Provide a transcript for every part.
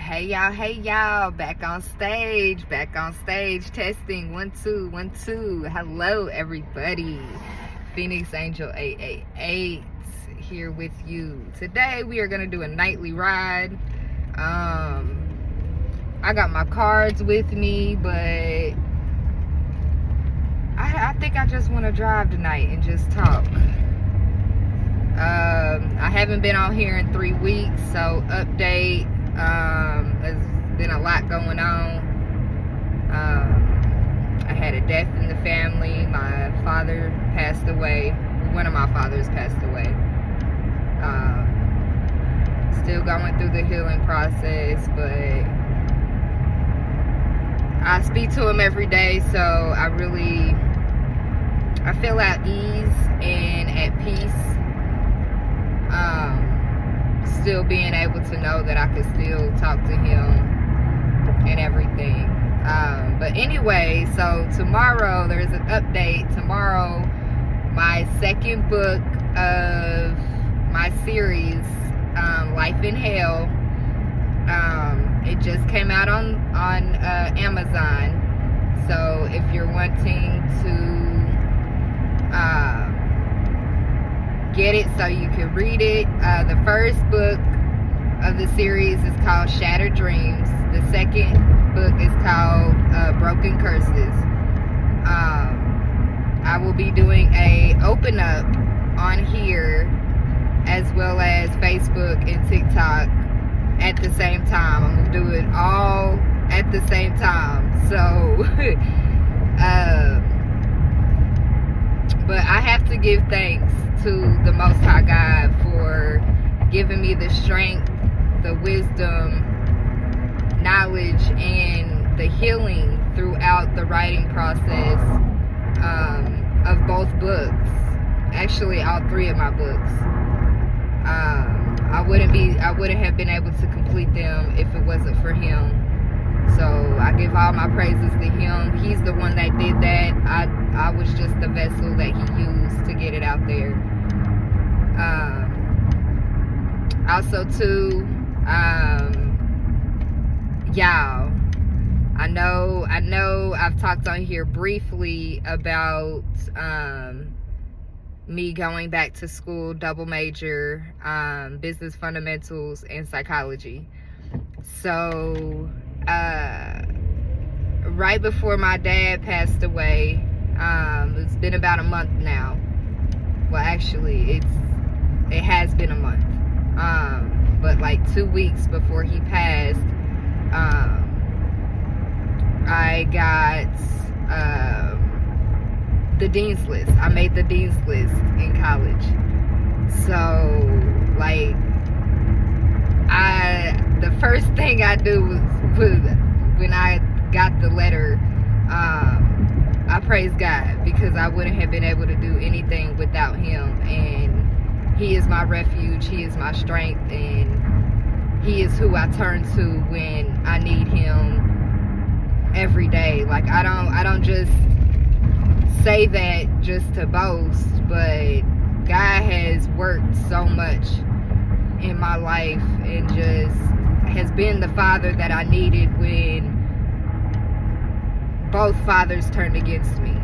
Hey y'all, back on stage, testing, 1 2 1 2. Hello everybody, Phoenix Angel 888 here with you. Today we are gonna do a nightly ride. I got my cards with me, but I think I just want to drive tonight and just talk. I haven't been on here in 3 weeks, so update. There's been a lot going on. I had a death in the family. My father passed away. One of my fathers passed away. Still going through the healing process, but I speak to him every day, so I feel at ease and at peace. Still being able to know that I could still talk to him and everything. But anyway, so tomorrow there's an update. Tomorrow, my second book of my series, Life in Hell, it just came out on Amazon. So if you're wanting to get it so you can read it, the first book of the series is called Shattered Dreams. The second book is called Broken Curses. I will be doing a open up on here as well as Facebook and TikTok at the same time. I'm gonna do it all at the same time. So but I have to give thanks to the Most High God for giving me the strength, the wisdom, knowledge, and the healing throughout the writing process of both books. Actually, all 3 of my books. I wouldn't have been able to complete them if it wasn't for him. So I give all my praises to him. He's the one that did that. I was just the vessel that he used to get it out there. Also too, y'all, I know I've talked on here briefly about me going back to school, double major, business fundamentals and psychology. So right before my dad passed away, it's been about a month now. Well, actually, it has been a month. But like 2 weeks before he passed, I got the dean's list. I made the dean's list in college. So, like, the first thing I do was when I got the letter, I praise God, because I wouldn't have been able to do anything without him. And he is my refuge, he is my strength, and he is who I turn to when I need him every day. Like, I don't just say that just to boast, but God has worked so much in my life and just has been the father that I needed when both fathers turned against me.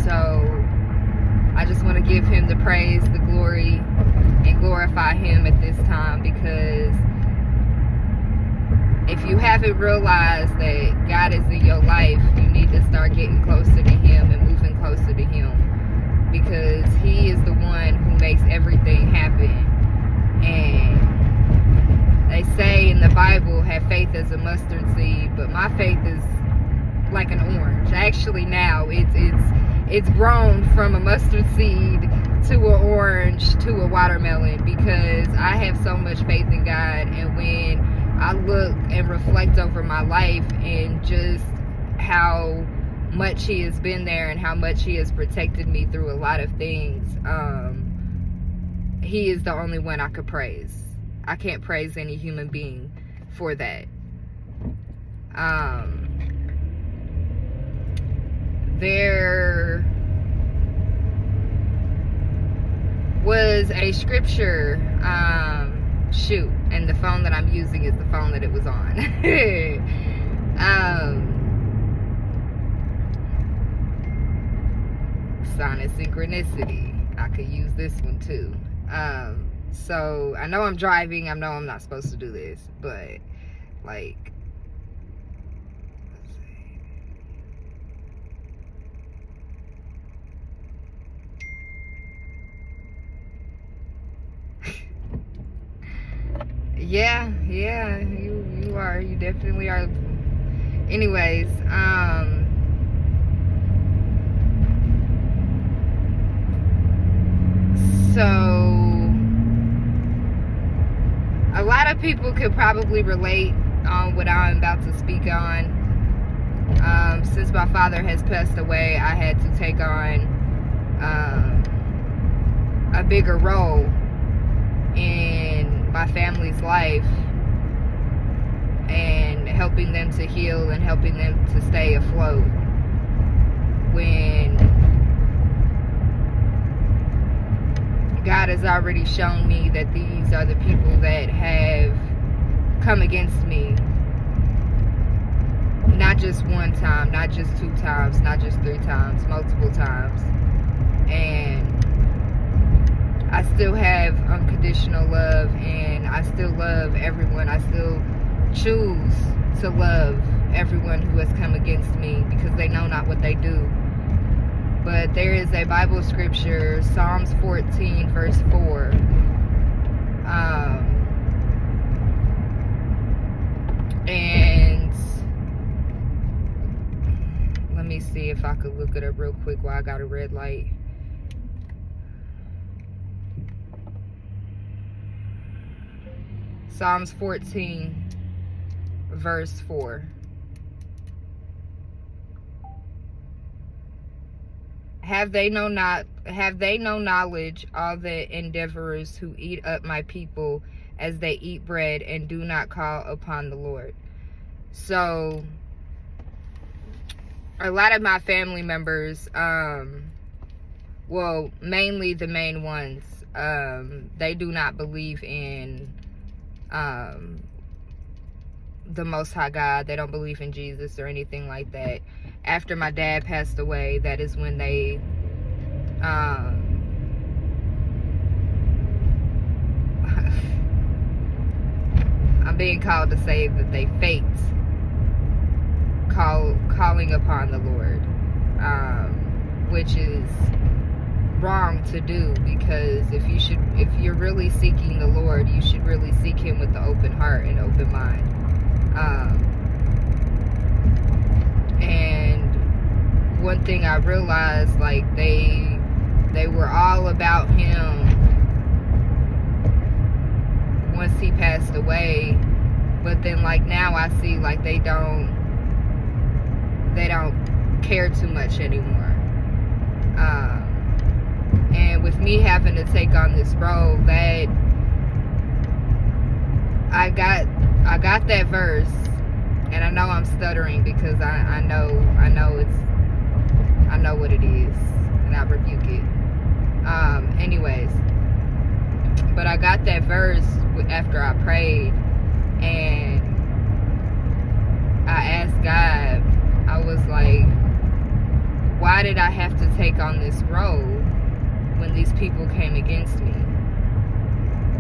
So I just want to give him the praise, the glory, and glorify him at this time, because if you haven't realized that God is in your life, you need to start getting closer to him and moving closer to him, because he is the one who makes everything happen. And they say in the Bible, have faith as a mustard seed, but my faith is like an orange. Actually, now it's grown from a mustard seed to an orange to a watermelon, because I have so much faith in God. And when I look and reflect over my life and just how much he has been there and how much he has protected me through a lot of things, he is the only one I could praise. I can't praise any human being for that. There was a scripture shoot, and the phone that I'm using is the phone that it was on. Sign of synchronicity. I could use this one too. So I know I'm driving. I know I'm not supposed to do this, but like, yeah, you definitely are. Anyways, so a lot of people could probably relate on what I'm about to speak on. Since my father has passed away, I had to take on a bigger role in my family's life and helping them to heal and helping them to stay afloat when God has already shown me that these are the people that have come against me. Not just one time, not just 2 times, not just 3 times, multiple times. And I still have unconditional love, and I still love everyone. I still choose to love everyone who has come against me, because they know not what they do. But there is a Bible scripture, Psalms 14, verse 4. And let me see if I could look it up real quick while I got a red light. Psalms 14, verse 4. Have they no knowledge, all the endeavorers who eat up my people as they eat bread and do not call upon the Lord? So a lot of my family members, well, mainly the main ones, they do not believe in the Most High God. They don't believe in Jesus or anything like that. After my dad passed away, that is when they I'm being called to say that they faked calling upon the Lord, which is wrong to do, because if you're really seeking the Lord, you should really seek him with an open heart and open mind. And one thing I realized, like, they were all about him once he passed away, but then, like, now I see, like, they don't care too much anymore. And with me having to take on this role, that I got that verse, and I know I'm stuttering because I know what it is, and I rebuke it. Anyways, but I got that verse after I prayed, and I asked God, I was like, why did I have to take on this role when these people came against me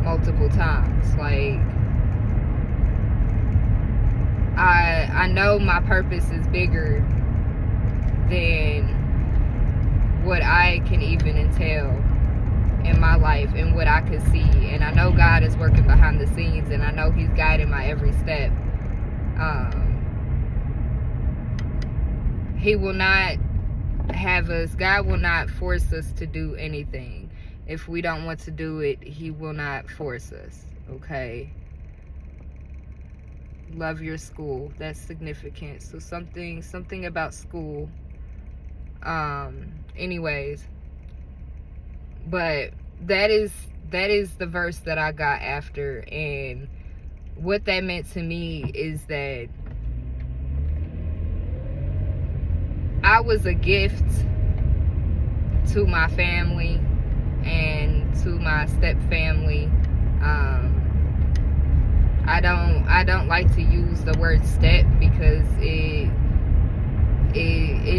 multiple times? Like, I know my purpose is bigger than what I can even entail in my life and what I can see. And I know God is working behind the scenes, and I know he's guiding my every step. He will not have us, God will not force us to do anything. If we don't want to do it, he will not force us, okay? Love your school. That's significant. So something about school. Anyways, but that is the verse that I got after, and what that meant to me is that I was a gift to my family and to my step family. I don't like to use the word step because it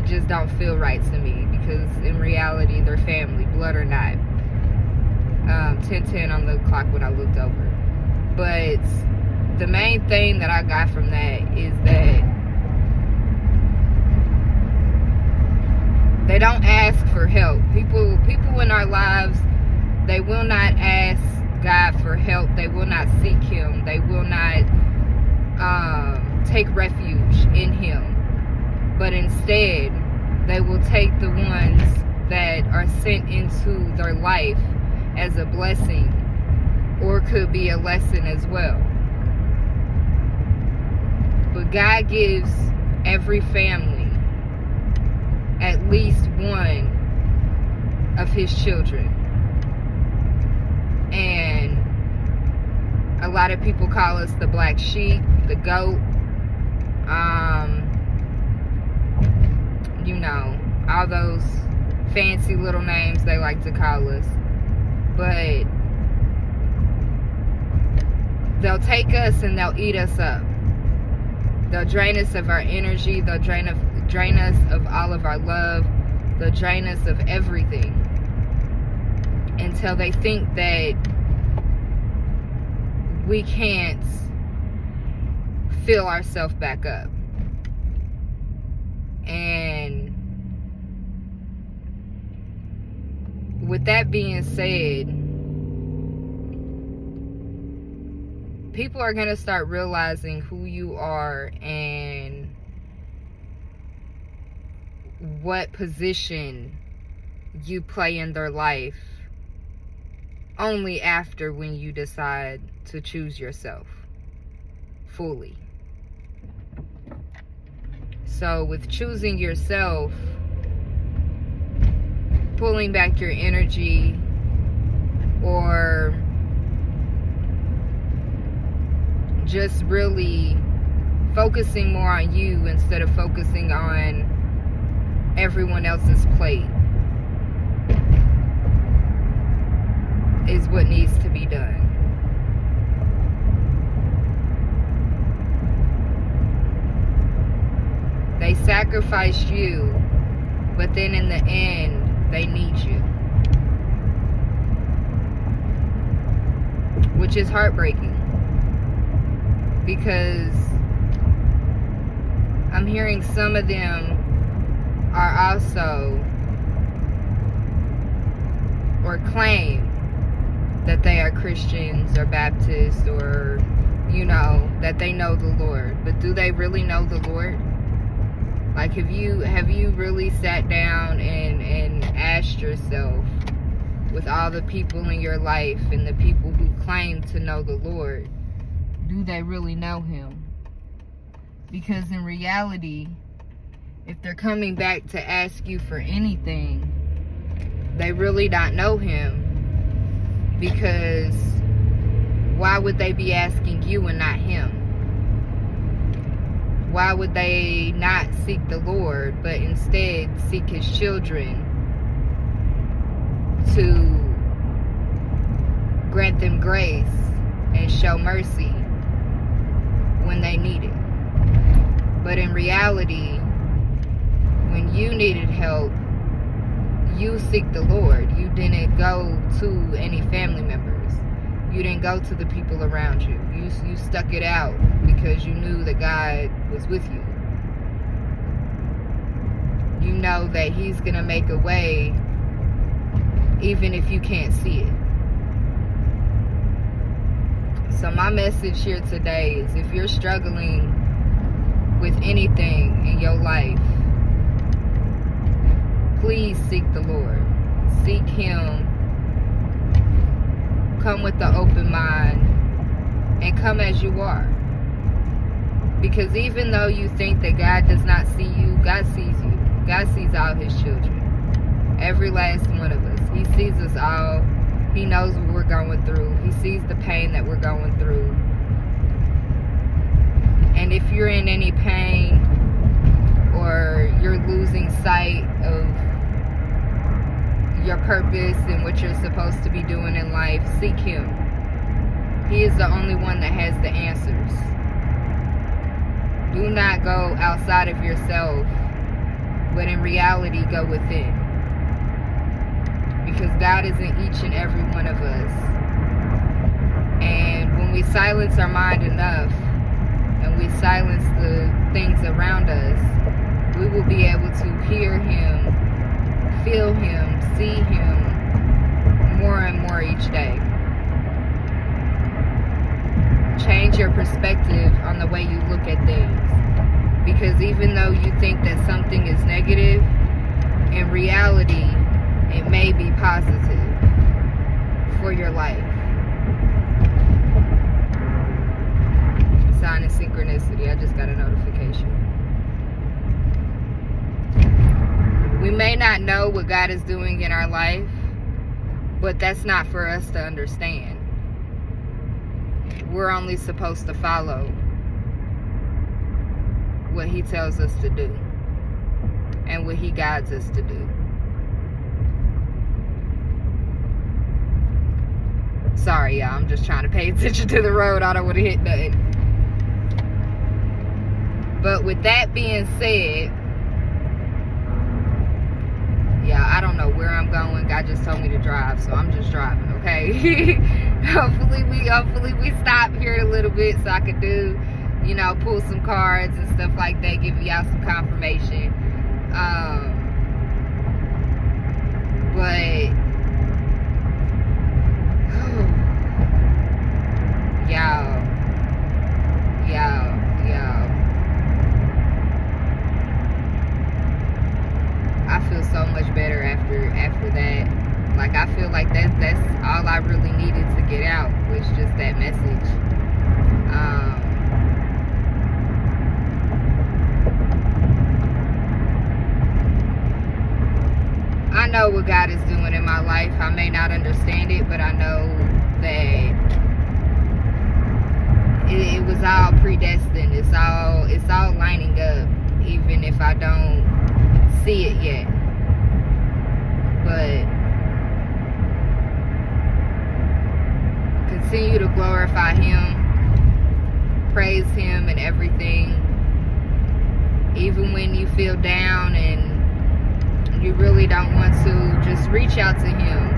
just don't feel right to me, because in reality they're family, blood or not. 10:10 on the clock when I looked over. But the main thing that I got from that is that they don't ask for help. People in our lives, they will not ask God for help. They will not seek Him. They will not take refuge in Him. But instead, they will take the ones that are sent into their life as a blessing, or could be a lesson as well. But God gives every family at least one of His children. And a lot of people call us the black sheep, the goat, you know, all those fancy little names they like to call us. But they'll take us and they'll eat us up. They'll drain us of our energy. They'll drain us of all of our love. They'll drain us of everything until they think that we can't fill ourselves back up. And with that being said, people are going to start realizing who you are and what position you play in their life only after when you decide to choose yourself fully. So with choosing yourself, pulling back your energy, or just really focusing more on you instead of focusing on everyone else's plate, is what needs to be done. They sacrificed you, but then in the end, they need you. Which is heartbreaking. Because I'm hearing some of them are also, or claim that they are Christians or Baptists, or, you know, that they know the Lord. But do they really know the Lord? Like, have you really sat down and asked yourself, with all the people in your life and the people who claim to know the Lord, do they really know Him? Because in reality, if they're coming back to ask you for anything, they really don't know Him. Because why would they be asking you and not Him? Why would they not seek the Lord, but instead seek His children to grant them grace and show mercy when they need it? But in reality, when you needed help, you seek the Lord. You didn't go to any family members. You didn't go to the people around you. You stuck it out because you knew that God was with you. You know that He's going to make a way even if you can't see it. So my message here today is, if you're struggling with anything in your life, please seek the Lord. Seek Him. Come with the open mind and come as you are. Because even though you think that God does not see you, God sees you. God sees all His children. Every last one of us. He sees us all. He knows what we're going through. He sees the pain that we're going through. And if you're in any pain, or you're losing sight of your purpose and what you're supposed to be doing in life, seek Him. He is the only one that has the answers. Do not go outside of yourself, but in reality, go within. Because God is in each and every one of us. And when we silence our mind enough, and we silence the things around us, we will be able to hear Him, feel Him, see Him more and more each day. Change your perspective on the way you look at things. Because even though you think that something is negative, in reality, it may be positive for your life. Sign of synchronicity. I just got a notification. We may not know what God is doing in our life, but that's not for us to understand. We're only supposed to follow what He tells us to do and what He guides us to do. Sorry, y'all. I'm just trying to pay attention to the road. I don't want to hit nothing. But with that being said, yeah, I don't know where I'm going. God just told me to drive, so I'm just driving, okay? hopefully we stop here a little bit so I could do, pull some cards and stuff like that, give y'all some confirmation. But y'all. I feel so much better after that. Like, I feel like that's all I really needed to get out, was just that message. I know what God is doing in my life. I may not understand it, but I know that it was all predestined. It's all lining up, even if I don't see it yet. But continue to glorify Him, praise Him in everything, even when you feel down and you really don't want to. Just reach out to Him.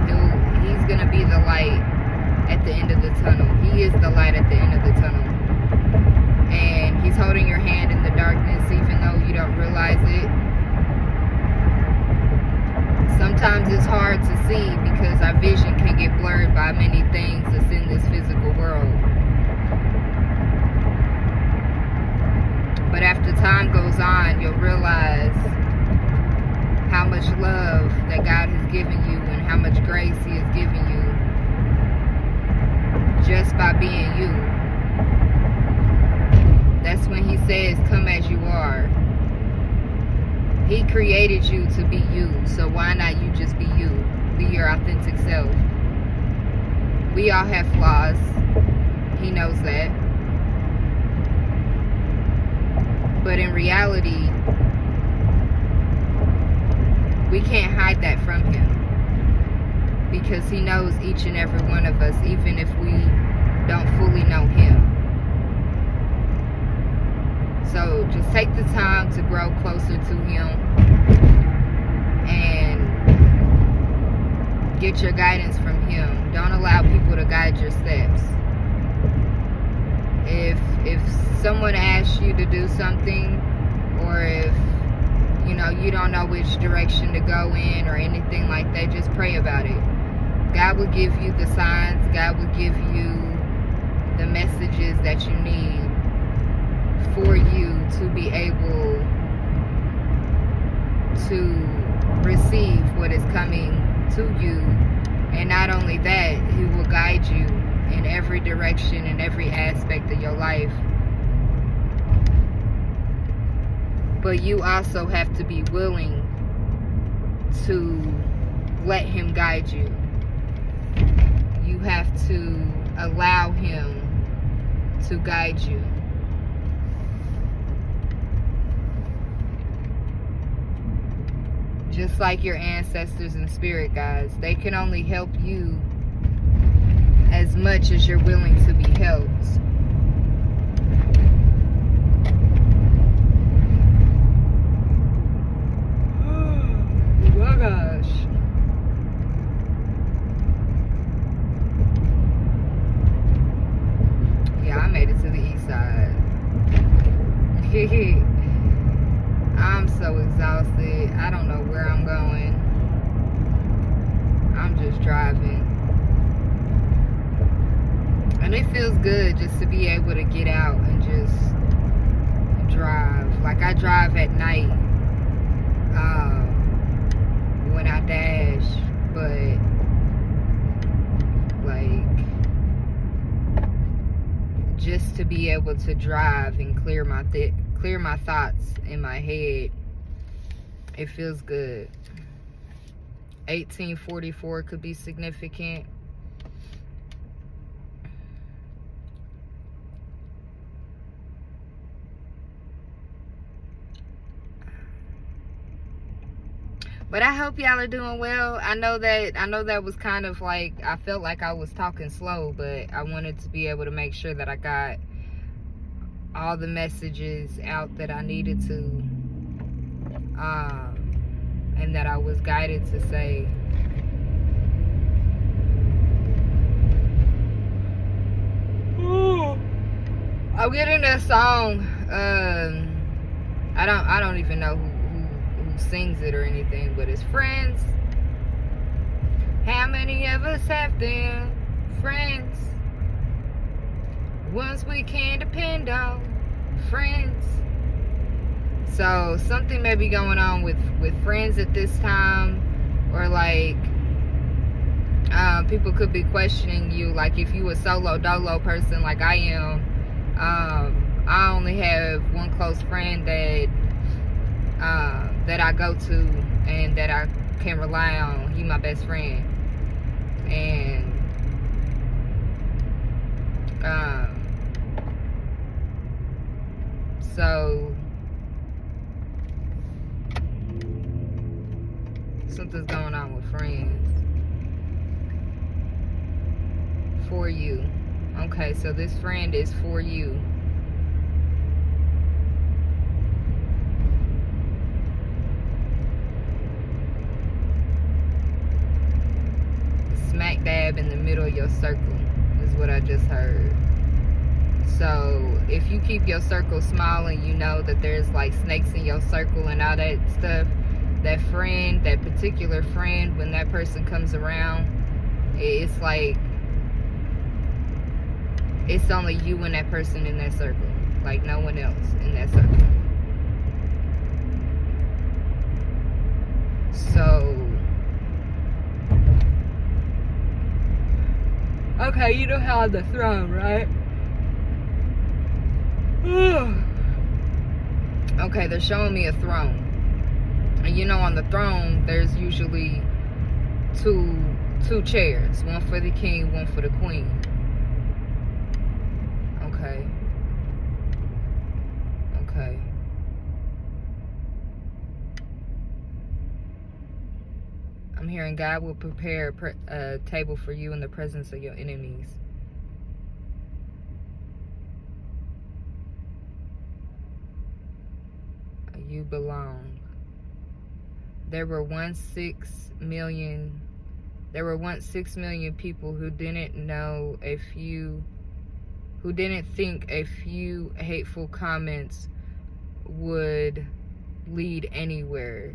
He's gonna be the light at the end of the tunnel. He is the light at the end of the tunnel, and He's holding your hand in the darkness, even though you don't realize it. Sometimes it's hard to see because our vision can get blurred by many things that's in this physical world. But after time goes on, you'll realize how much love that God has given you and how much grace He has given you just by being you. That's when He says, come as you are. He created you to be you, so why not you just be you? Be your authentic self. We all have flaws. He knows that. But in reality, we can't hide that from Him, because He knows each and every one of us, even if we don't fully know Him. So just take the time to grow closer to Him and get your guidance from Him. Don't allow people to guide your steps. If someone asks you to do something, or if you don't know which direction to go in or anything like that, just pray about it. God will give you the signs. God will give you the messages that you need for you to be able to receive what is coming to you. And not only that, He will guide you in every direction, in every aspect of your life. But you also have to be willing to let Him guide you. You have to allow Him to guide you. Just like your ancestors in spirit, guys, they can only help you as much as you're willing to be helped. I'm so exhausted. I don't know where I'm going. I'm just driving. And it feels good just to be able to get out and just drive. Like I drive at night when I dash, but like just to be able to drive and clear my thoughts in my head, it feels good. 1844 could be significant. But I hope y'all are doing well. I know that was kind of like, I felt like I was talking slow, but I wanted to be able to make sure that I got all the messages out that I needed to, and that I was guided to say. I'll get into a song. I don't even know who sings it or anything, but it's Friends. How many of us have them friends? Ones we can depend on, friends. So something may be going on with friends at this time, or like people could be questioning you. Like if you a solo dolo person like I am, I only have one close friend that I go to and that I can rely on. He my best friend. And so something's going on with friends. For you. Okay, so this friend is for you. Smack dab in the middle of your circle is what I just heard. So if you keep your circle small and you know that there's like snakes in your circle and all that stuff, that friend, that particular friend, when that person comes around, it's like it's only you and that person in that circle, like no one else in that circle. So okay, you know how on the throne, right? Okay, they're showing me a throne. And you know on the throne, there's usually two chairs. One for the king, one for the queen. Okay. Okay. I'm hearing God will prepare a table for you in the presence of your enemies. You belong. There were once 6 million people who didn't think a few hateful comments would lead anywhere.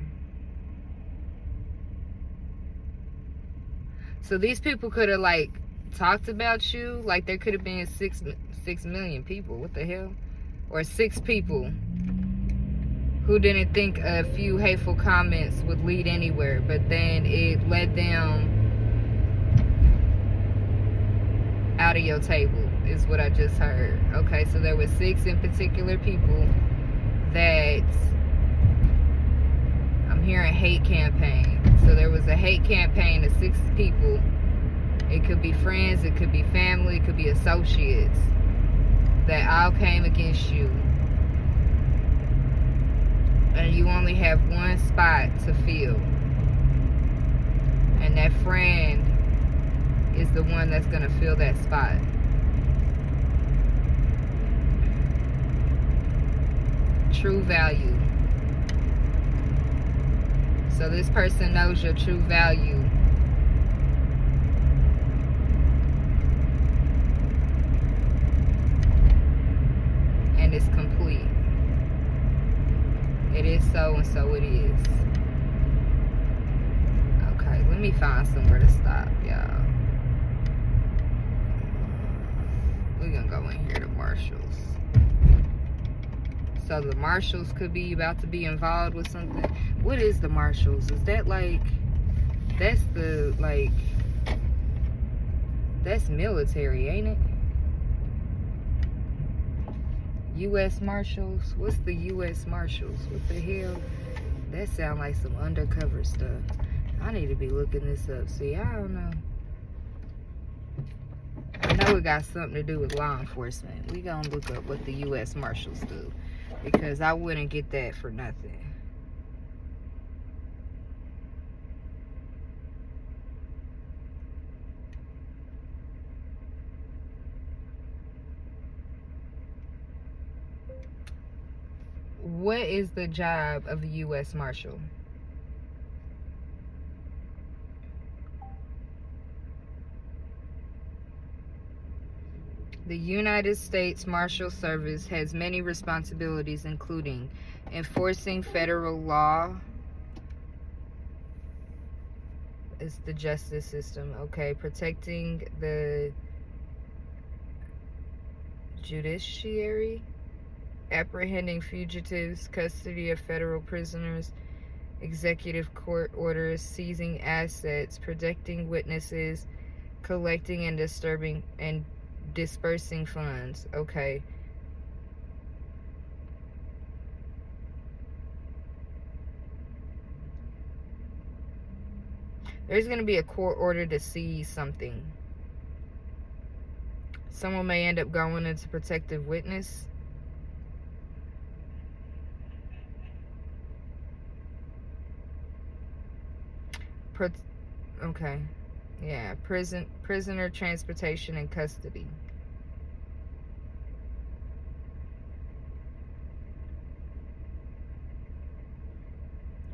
So these people could have like talked about you, like there could have been 6 million people. What the hell? Or 6 people who didn't think a few hateful comments would lead anywhere, but then it led them out of your table, is what I just heard. Okay, so there were 6 in particular people that I'm hearing hate campaign. So there was a hate campaign of 6 people. It could be friends, it could be family, it could be associates that all came against you. And you only have one spot to fill. And that friend is the one that's going to fill that spot. True value. So this person knows your true value. And it's complete. so and so it is. Okay, let me find somewhere to stop, y'all. We're gonna go in here to Marshalls. So the Marshalls could be about to be involved with something. What is the Marshalls? Is that like, that's the, like, that's military, ain't it? U.S. Marshals? What's the U.S. Marshals? What the hell? That sound like some undercover stuff. I need to be looking this up. See, I don't know. I know it got something to do with law enforcement. We gonna look up what the U.S. Marshals do, because I wouldn't get that for nothing. What is the job of a U.S. Marshal? The United States Marshal Service has many responsibilities, including enforcing federal law. It's the justice system, okay. Protecting the judiciary, apprehending fugitives, custody of federal prisoners, executive court orders, seizing assets, protecting witnesses, collecting and dispersing funds. Okay. There's going to be a court order to seize something. Someone may end up going into protective witness. Okay. Yeah, prisoner transportation and custody.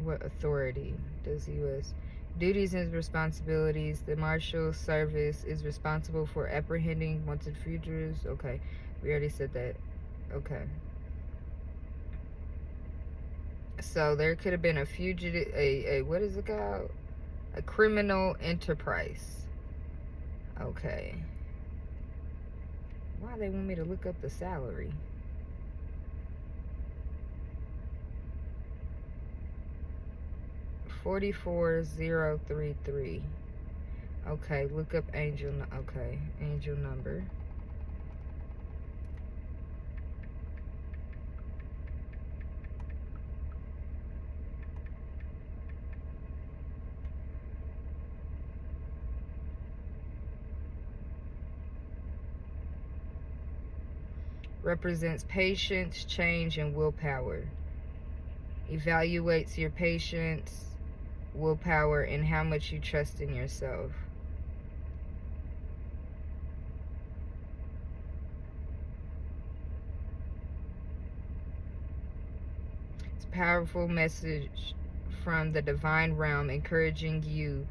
What authority does U.S. duties and responsibilities? The Marshal Service is responsible for apprehending wanted fugitives. Okay, we already said that. Okay. So there could have been a fugitive, a what is it called? A criminal enterprise. Okay. Why they want me to look up the salary? $44,033. Okay, look up angel. Okay, angel number. Represents patience, change, and willpower. Evaluates your patience, willpower, and how much you trust in yourself. It's a powerful message from the divine realm, encouraging you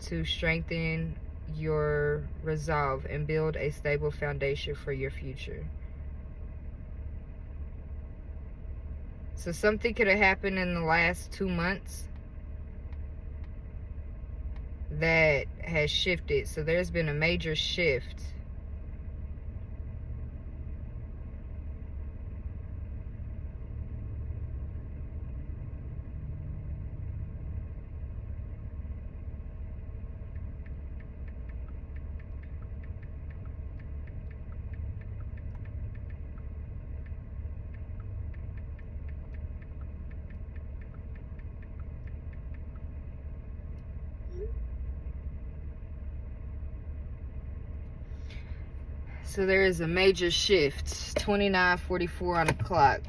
to strengthen your resolve and build a stable foundation for your future. So something could have happened in the last 2 months that has shifted. So there's been a major shift. So there is a major shift. 29:44 on the clock.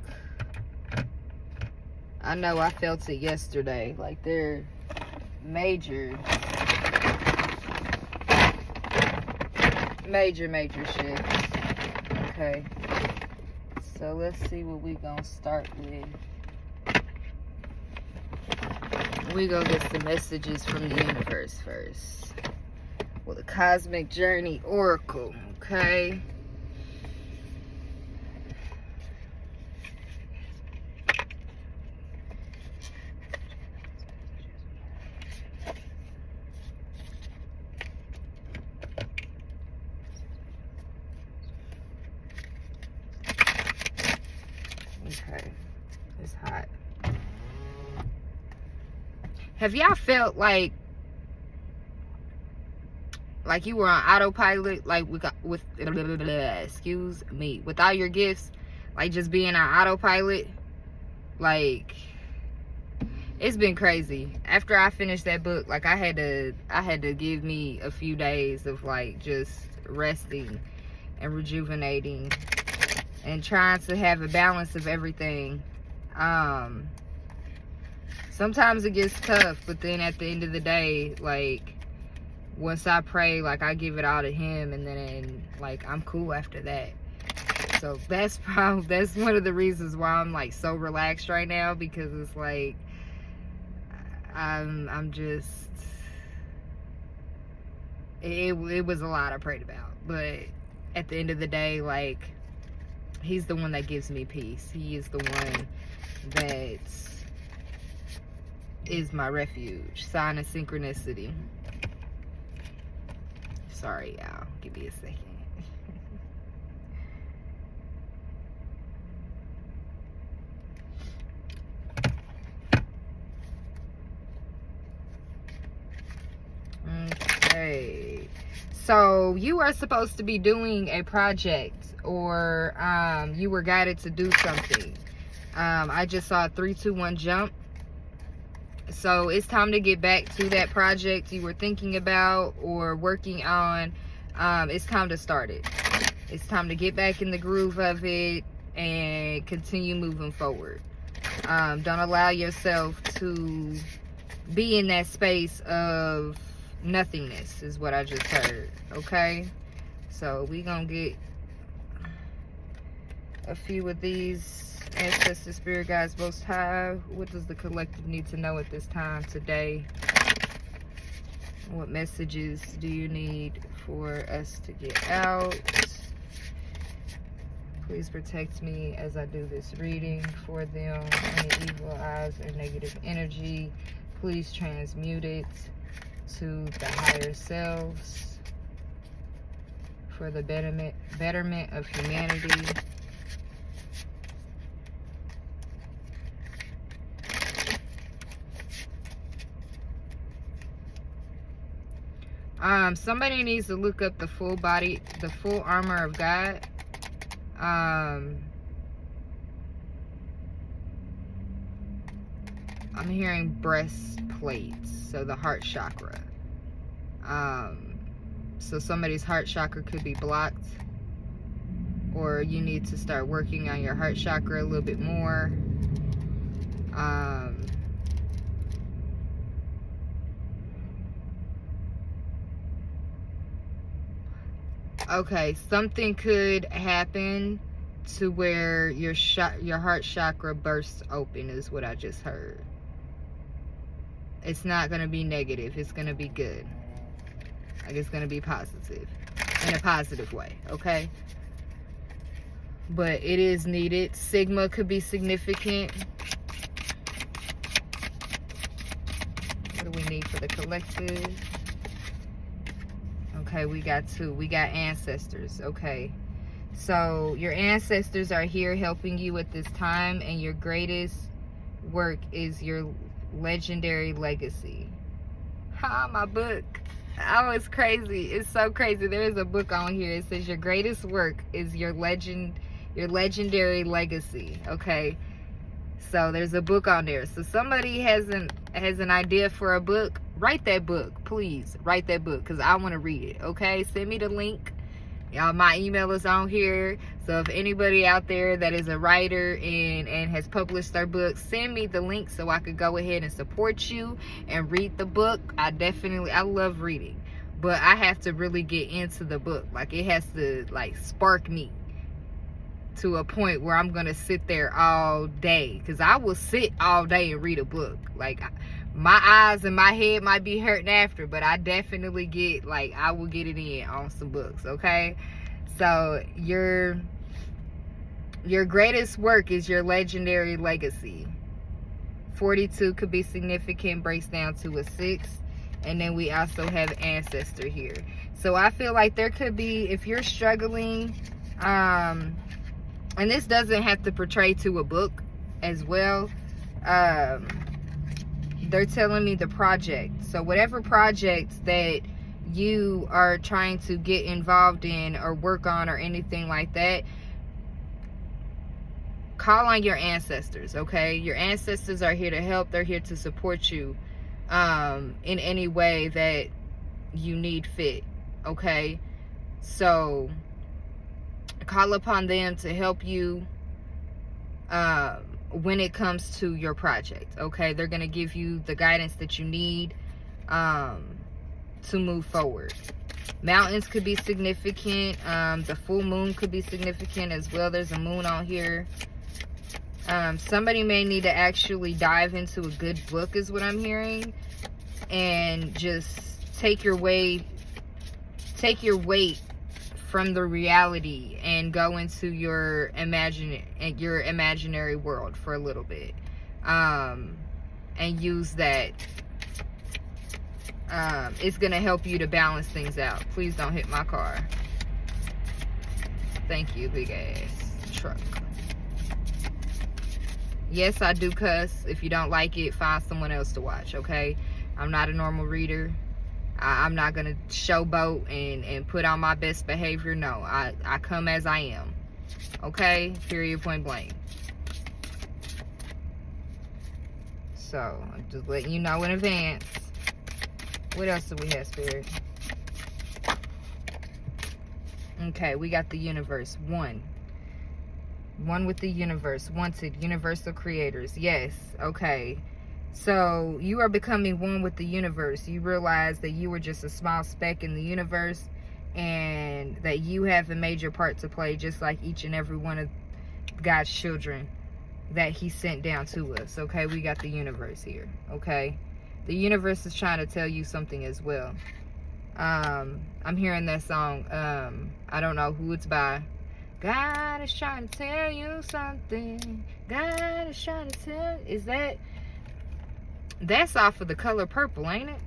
I know I felt it yesterday. Like they're major shifts. Okay. So let's see what we gonna start with. We gonna get some messages from the universe first. Well, the Cosmic Journey Oracle. Okay. Okay, it's hot. Have y'all felt like you were on autopilot, like excuse me, with all your gifts, like just being on autopilot? Like, it's been crazy. After I finished that book, like I had to give me a few days of like just resting and rejuvenating and trying to have a balance of everything. Sometimes it gets tough, but then at the end of the day, like once I pray, like I give it all to him, and then like I'm cool after that. So that's one of the reasons why I'm like so relaxed right now, because it's like I'm just, it was a lot I prayed about, but at the end of the day, like he's the one that gives me peace. He is the one that is my refuge. Sign of synchronicity. Sorry, y'all. Give me a second. Okay. So you are supposed to be doing a project, or you were guided to do something. I just saw a 3, 2, 1 jump. So it's time to get back to that project you were thinking about or working on. It's time to start it. It's time to get back in the groove of it and continue moving forward. Don't allow yourself to be in that space of nothingness, is what I just heard. Okay, so we gonna get a few of these. Ancestors, spirit guides, most high, what does the collective need to know at this time today? What messages do you need for us to get out? Please protect me as I do this reading for them. Any evil eyes or negative energy, please transmute it to the higher selves for the betterment of humanity. Somebody needs to look up the full armor of God. I'm hearing breastplates, so the heart chakra. So somebody's heart chakra could be blocked, or you need to start working on your heart chakra a little bit more. Okay, something could happen to where your heart chakra bursts open, is what I just heard. It's not going to be negative. It's going to be good. Like, it's going to be positive. In a positive way, okay? But it is needed. Sigma could be significant. What do we need for the collective? Okay, we got 2. We got ancestors. Okay, so your ancestors are here helping you at this time, and your greatest work is your legendary legacy. My book. Oh, it's crazy. It's so crazy. There is a book on here. It says your greatest work is your legendary legacy. Okay, so there's a book on there. So somebody has an idea for a book. Write that book, please. Write that book, because I want to read it. Okay, send me the link. Y'all, my email is on here. So if anybody out there that is a writer and has published their book, send me the link so I could go ahead and support you and read the book. I love reading, but I have to really get into the book. Like, it has to like spark me to a point where I'm gonna sit there all day, because I will sit all day and read a book. Like, my eyes and my head might be hurting after, but I definitely get, like, I will get it in on some books. Okay, so your greatest work is your legendary legacy. 42 could be significant, breaks down to a 6, and then we also have ancestor here. So I feel like there could be, if you're struggling, and this doesn't have to portray to a book, as well. They're telling me the project. So whatever projects that you are trying to get involved in or work on or anything like that, call on your ancestors, okay? Your ancestors are here to help. They're here to support you in any way that you need fit, okay? So call upon them to help you when it comes to your project, okay? They're going to give you the guidance that you need to move forward. Mountains could be significant. The full moon could be significant as well. There's a moon on here. Somebody may need to actually dive into a good book is what I'm hearing, and just take your weight from the reality and go into your imaginary world for a little bit, and use that. It's gonna help you to balance things out. Please don't hit my car. Thank you, big ass truck. Yes, I do cuss. If you don't like it, find someone else to watch, okay? I'm not a normal reader. I'm not gonna showboat and put on my best behavior. No, I come as I am, okay? Period, point blank. So I'm just letting you know in advance. What else do we have, Spirit? Okay, we got the universe. One with the universe. Wanted. Universal creators. Yes. Okay. So you are becoming one with the universe. You realize that you were just a small speck in the universe, and that you have a major part to play, just like each and every one of God's children that he sent down to us. Okay, we got the universe here. Okay, the universe is trying to tell you something as well. I'm hearing that song. I don't know who it's by. God is trying to tell you something. God is trying to tell. Is that's off of The Color Purple, ain't it?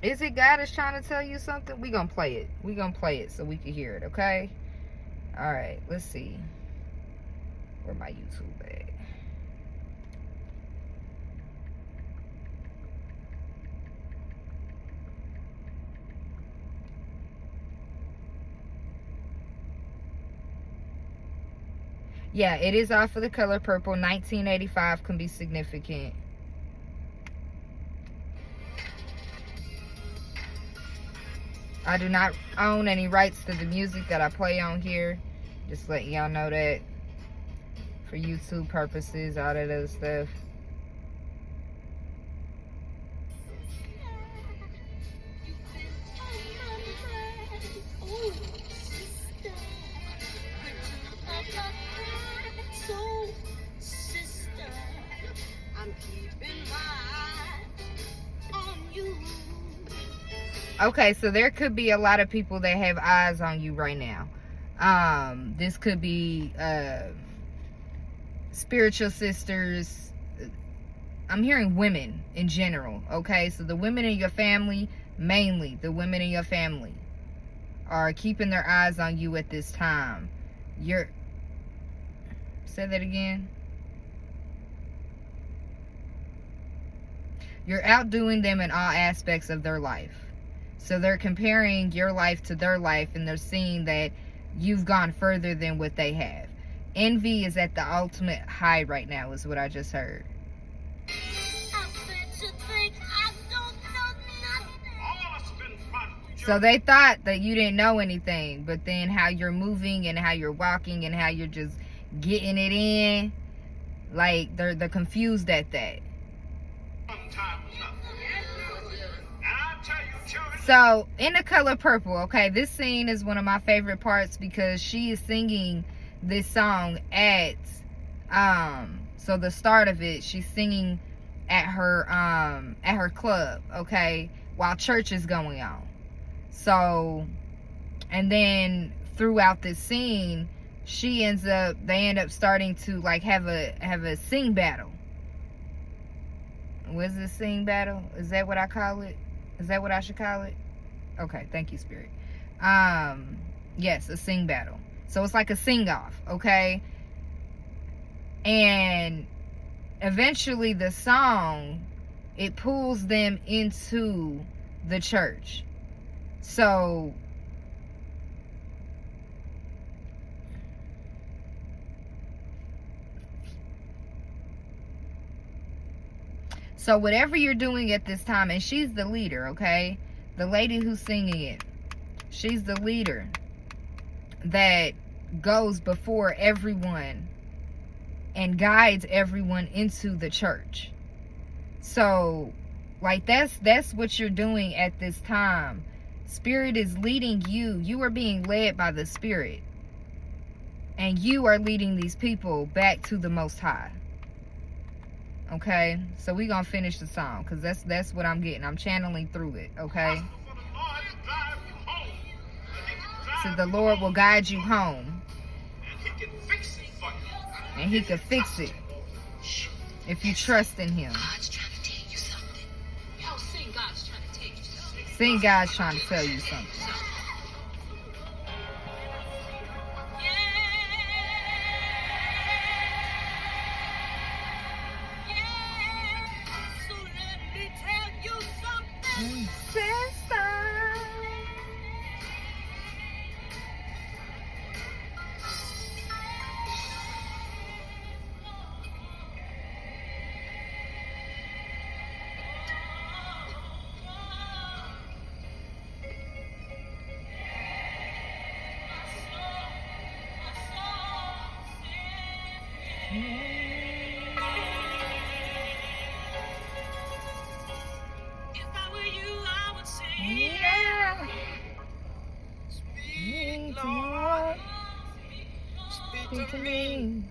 Is it God is trying to tell you something? We gonna play it. We gonna play it so we can hear it, okay? All right, let's see. Where my YouTube at? Yeah, it is off of The Color Purple. 1985 can be significant. I do not own any rights to the music that I play on here. Just letting y'all know that. For YouTube purposes, all that other stuff. Okay, so there could be a lot of people that have eyes on you right now. This could be spiritual sisters. I'm hearing women in general, okay? So the women in your family, mainly the women in your family, are keeping their eyes on you at this time. Say that again. You're outdoing them in all aspects of their life. So they're comparing your life to their life, and they're seeing that you've gone further than what they have. Envy is at the ultimate high right now, is what I just heard. So they thought that you didn't know anything, but then how you're moving and how you're walking and how you're just getting it in, like they're confused at that. So in The Color Purple, okay, this scene is one of my favorite parts because she is singing this song at so the start of it, she's singing at her club, okay, while church is going on. So, and then throughout this scene, they end up starting to like have a sing battle. What's this sing battle? Is that what I call it? Is that what I should call it? Okay, thank you, Spirit. Yes, a sing battle. So it's like a sing-off, okay? And eventually the song, it pulls them into the church. So whatever you're doing at this time, and she's the leader, okay? The lady who's singing it, she's the leader that goes before everyone and guides everyone into the church. So, like, that's what you're doing at this time. Spirit is leading you. You are being led by the Spirit. And you are leading these people back to the Most High. Okay? So we're going to finish the song, because that's what I'm getting. I'm channeling through it, okay? So the Lord will guide you home. And He can fix it if you trust in Him. Sing God's trying to tell you something. Speak to me.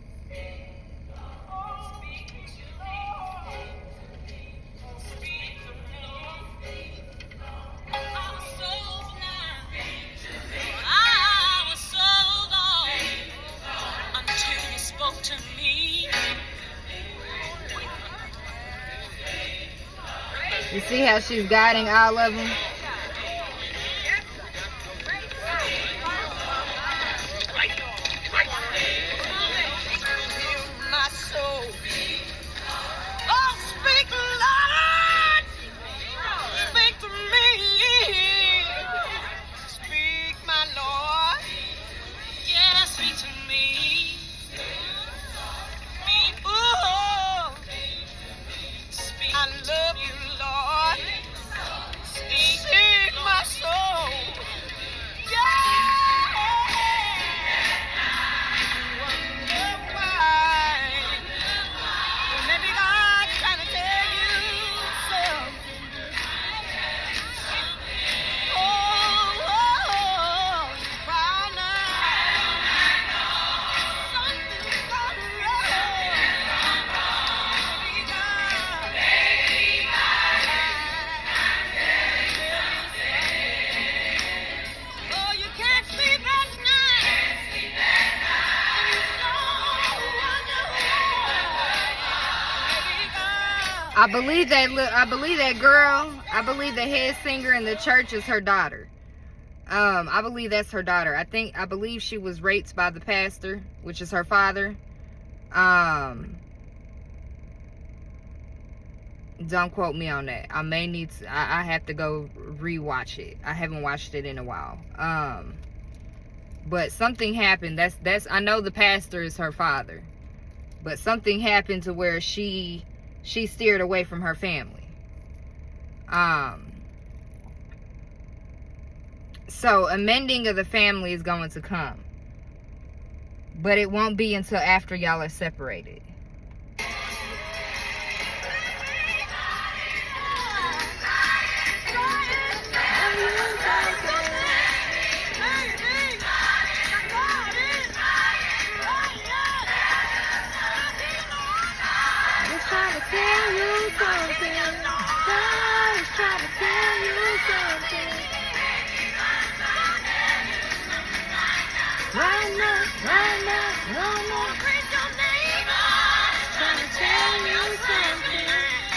You see how she's guiding all of them? I believe that girl, I believe the head singer in the church is her daughter. I believe that's her daughter. I believe she was raped by the pastor, which is her father. Don't quote me on that. I may need to, I have to go rewatch it. I haven't watched it in a while. But something happened. I know the pastor is her father. But something happened to where she steered away from her family. So a mending of the family is going to come. But it won't be until after y'all are separated. Tell you something. God is trying to tell you something. Right now, right now, right now. Trying to tell you something.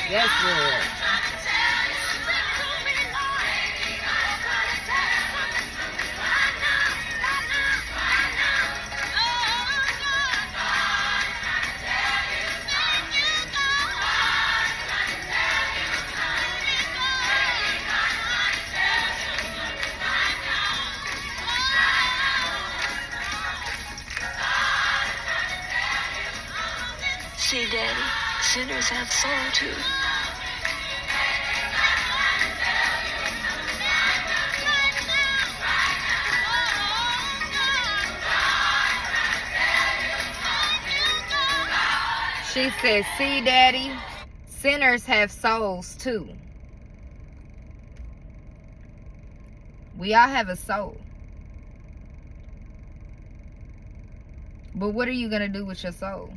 Yes, Lord. See, Daddy, sinners have soul too. She said, see, Daddy, sinners have souls too. We all have a soul. But what are you going to do with your soul?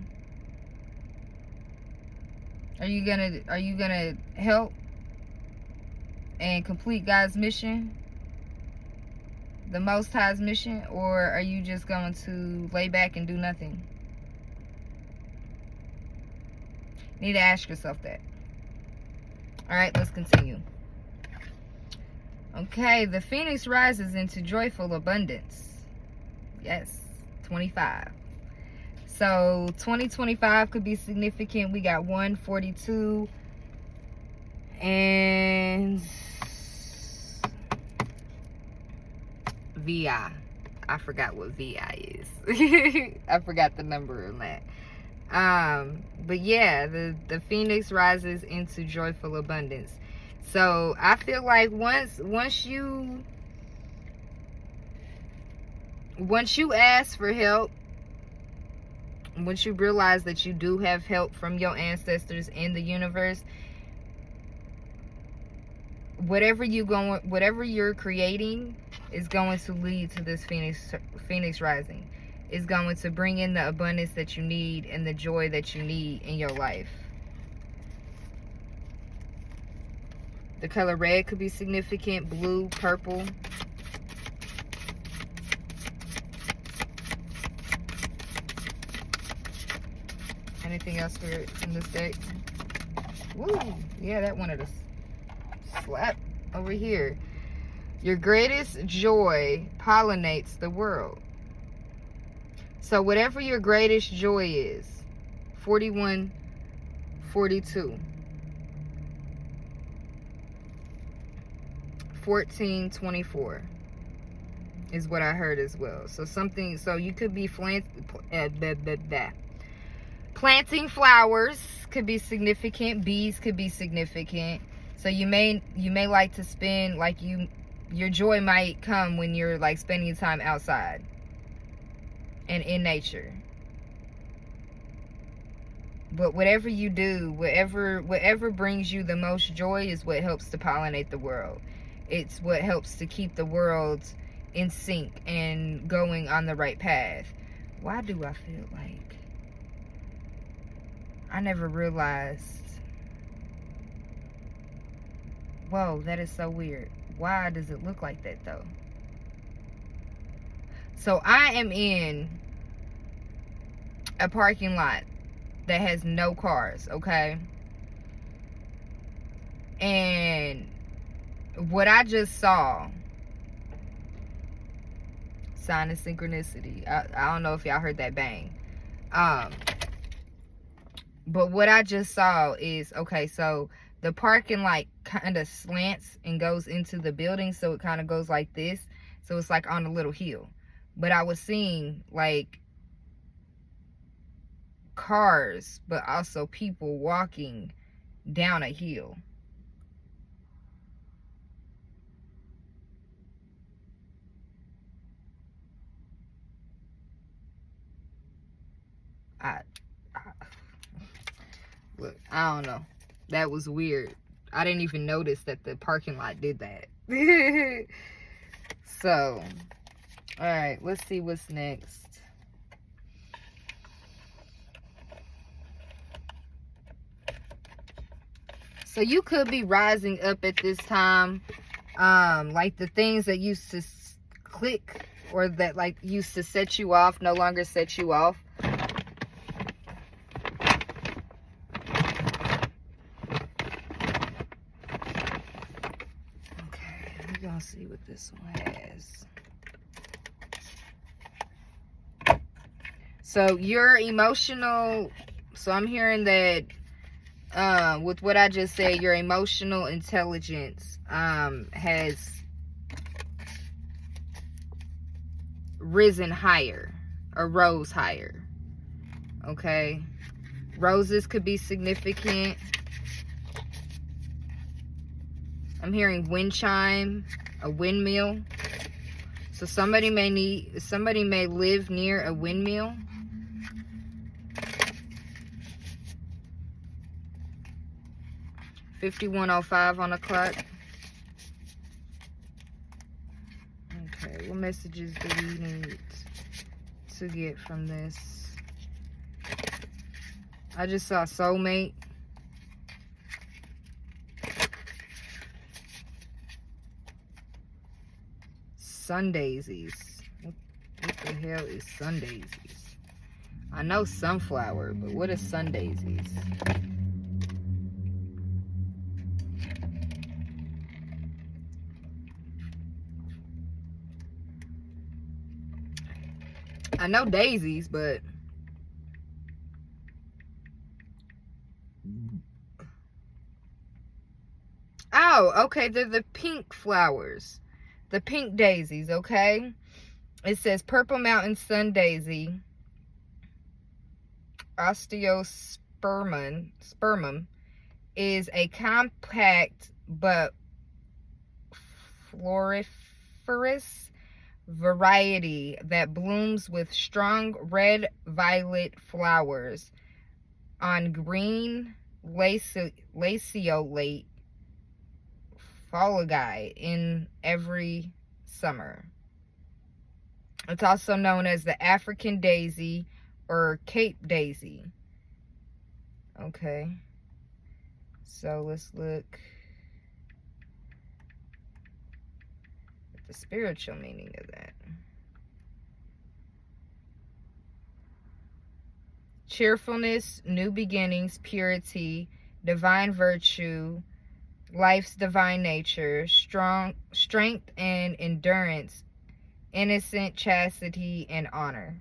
Are you gonna help and complete God's mission? The Most High's mission? Or are you just going to lay back and do nothing? You need to ask yourself that. Alright, let's continue. Okay, the phoenix rises into joyful abundance. Yes, 25. So 2025 could be significant. We got 142 and VI. I forgot what VI is. I forgot the number on that. But yeah, the phoenix rises into joyful abundance. So I feel like once you ask for help, once you realize that you do have help from your ancestors in the universe, whatever you're creating is going to lead to this phoenix rising. It's going to bring in the abundance that you need and the joy that you need in your life. The color red could be significant, blue, purple. Anything else from this deck? Woo! Yeah, that wanted to slap over here. Your greatest joy pollinates the world. So whatever your greatest joy is, 41, 42, 14, 24 is what I heard as well. So something, so you could be planting flowers could be significant. Bees could be significant. So you may like to spend, like, your joy might come when you're like spending time outside and in nature. But whatever you do, whatever brings you the most joy is what helps to pollinate the world. It's what helps to keep the world in sync and going on the right path. Why do I feel like I never realized? Whoa, that is so weird. Why does it look like that though? So I am in a parking lot that has no cars, okay? And what I just saw, sign of synchronicity. I don't know if y'all heard that bang. But what I just saw is, okay, so the parking lot kind of slants and goes into the building, so it kind of goes like this. So it's like on a little hill. But I was seeing like cars, but also people walking down a hill. Look, I don't know. That was weird. I didn't even notice that the parking lot did that. So, all right, let's see what's next. So you could be rising up at this time. Like the things that used to click or that like used to set you off no longer set you off. I'll see what this one has. So your emotional, so I'm hearing that with what I just said, your emotional intelligence has risen higher or rose higher. Okay, Roses could be significant. I'm hearing wind chime, a windmill. So somebody may live near a windmill. $51:05 on the clock. Okay, what messages do we need to get from this? I just saw soulmate. Sun daisies. What the hell is sun daisies? I know sunflower, but what is sun daisies? I know daisies, but oh, okay, they're the pink flowers. The pink daisies, okay? It says Purple Mountain Sun Daisy, Osteospermum, is a compact but floriferous variety that blooms with strong red-violet flowers on green lanceolate foliage in every summer. It's also known as the African daisy or Cape daisy. Okay. So let's look at the spiritual meaning of that. Cheerfulness, new beginnings, purity, divine virtue, life's divine nature, strength and endurance, innocent chastity and honor.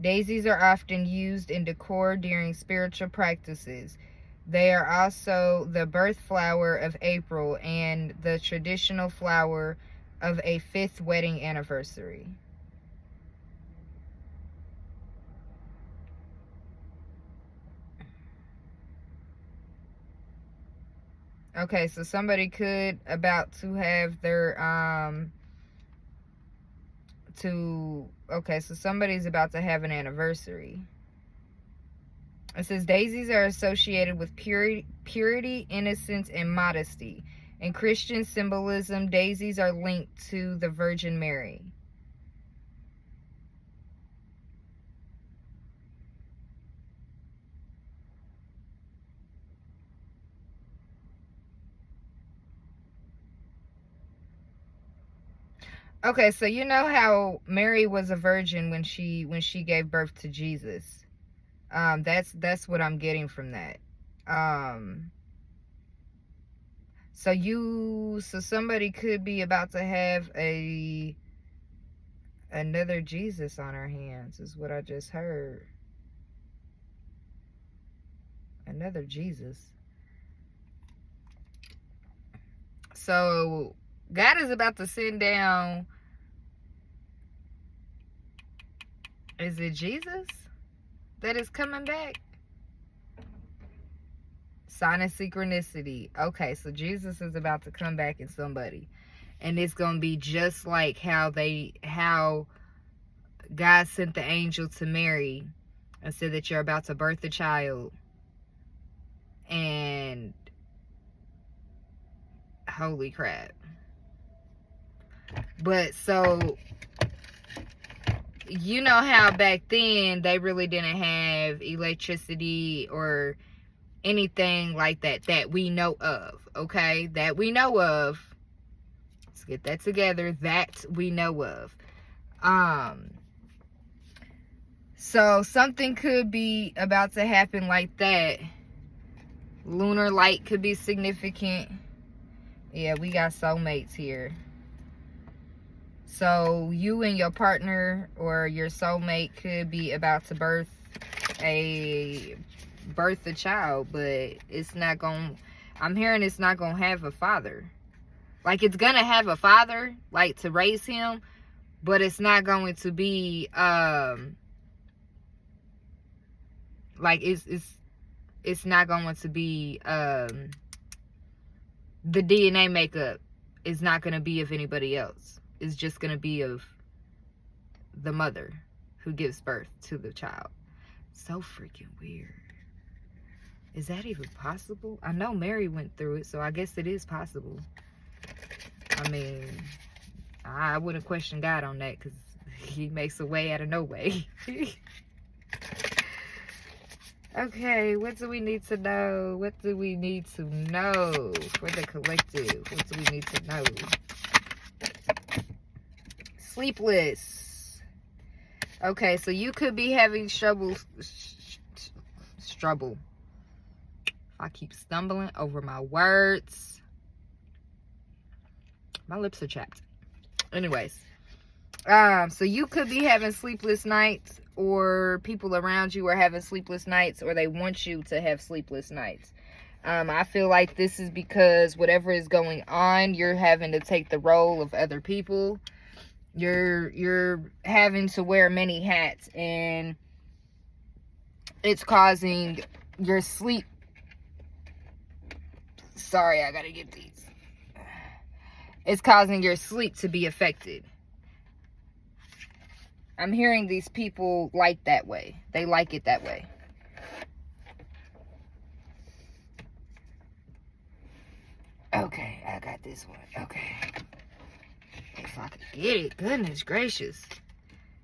Daisies are often used in decor during spiritual practices. They are also the birth flower of April and the traditional flower of a 5th wedding anniversary. Okay, so somebody could about to have their okay, so somebody's about to have an anniversary. It says daisies are associated with purity, innocence, and modesty. In Christian symbolism, daisies are linked to the Virgin Mary. Okay, so you know how Mary was a virgin when she gave birth to Jesus. That's what I'm getting from that. So somebody could be about to have another Jesus on our hands, is what I just heard. Another Jesus. So God is about to send down, is it Jesus that is coming back? Sign of synchronicity. Okay, so Jesus is about to come back in somebody. And it's going to be just like how God sent the angel to Mary and said that you're about to birth a child. And holy crap. But so, you know how back then they really didn't have electricity or anything like that we know of, okay? That we know of. Let's get that together. That we know of. So something could be about to happen like that. Lunar light could be significant. Yeah, we got soulmates here. So you and your partner or your soulmate could be about to birth a child, but it's not going, I'm hearing it's not going to have a father. Like, it's going to have a father, like, to raise him, but it's not going to be Like, it's not going to be, the DNA makeup is not going to be of anybody else. It's just going to be of the mother who gives birth to the child. So freaking weird. Is that even possible? I know Mary went through it, so I guess it is possible. I mean, I wouldn't question God on that, because he makes a way out of no way. Okay, what do we need to know? What do we need to know for the collective? What do we need to know? Sleepless. Okay, so you could be having trouble. I keep stumbling over my words. My lips are chapped. Anyways, so you could be having sleepless nights, or people around you are having sleepless nights, or they want you to have sleepless nights. I feel like this is because whatever is going on, you're having to take the role of other people. You're having to wear many hats, and it's causing your sleep. Sorry, I gotta get these. It's causing your sleep to be affected. I'm hearing these people like that way. They like it that way. Okay, I got this one. Okay. If I could get it. Goodness gracious.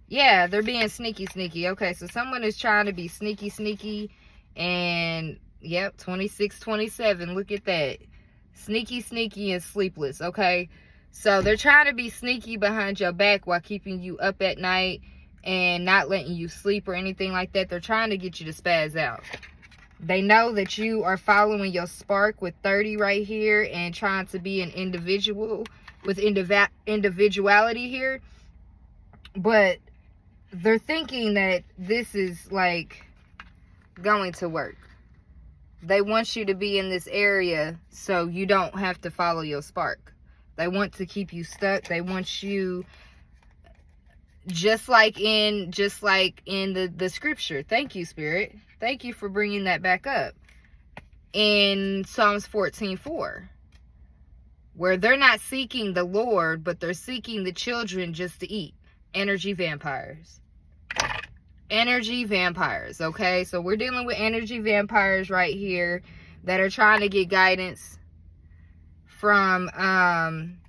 Yeah, they're being sneaky. Okay, so someone is trying to be sneaky. And, yep, 26-27. Look at that. Sneaky and sleepless, okay? So they're trying to be sneaky behind your back while keeping you up at night and not letting you sleep or anything like that. They're trying to get you to spaz out. They know that you are following your spark with 30 right here and trying to be an individual with individuality here. But they're thinking that this is like going to work. They want you to be in this area so you don't have to follow your spark. They want to keep you stuck. They want you just like in the scripture. Thank you, Spirit. Thank you for bringing that back up. In Psalms 14:4, where they're not seeking the Lord, but they're seeking the children just to eat. Energy vampires. Energy vampires, okay? So we're dealing with energy vampires right here that are trying to get guidance from on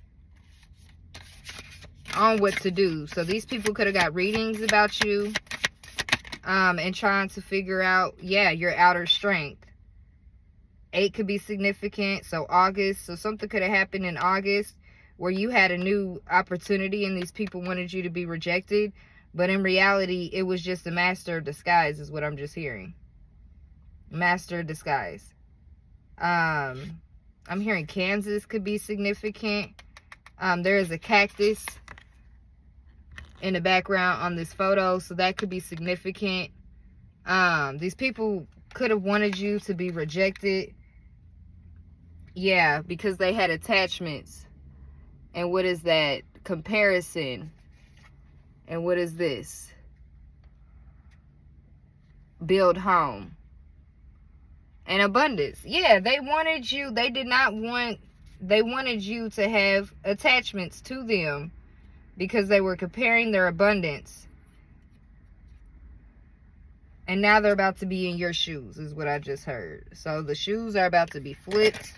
what to do. So these people could have got readings about you and trying to figure out, yeah, your outer strength. 8 could be significant. So August. So something could have happened in August where you had a new opportunity and these people wanted you to be rejected. But in reality, it was just a master of disguise is what I'm just hearing. Master of disguise. I'm hearing Kansas could be significant. There is a cactus in the background on this photo, so that could be significant. These people could have wanted you to be rejected. Yeah, because they had attachments. And what is that? Comparison. And what is this? Build home. And abundance. Yeah, they wanted you. They wanted you to have attachments to them because they were comparing their abundance. And now they're about to be in your shoes, is what I just heard. So the shoes are about to be flipped.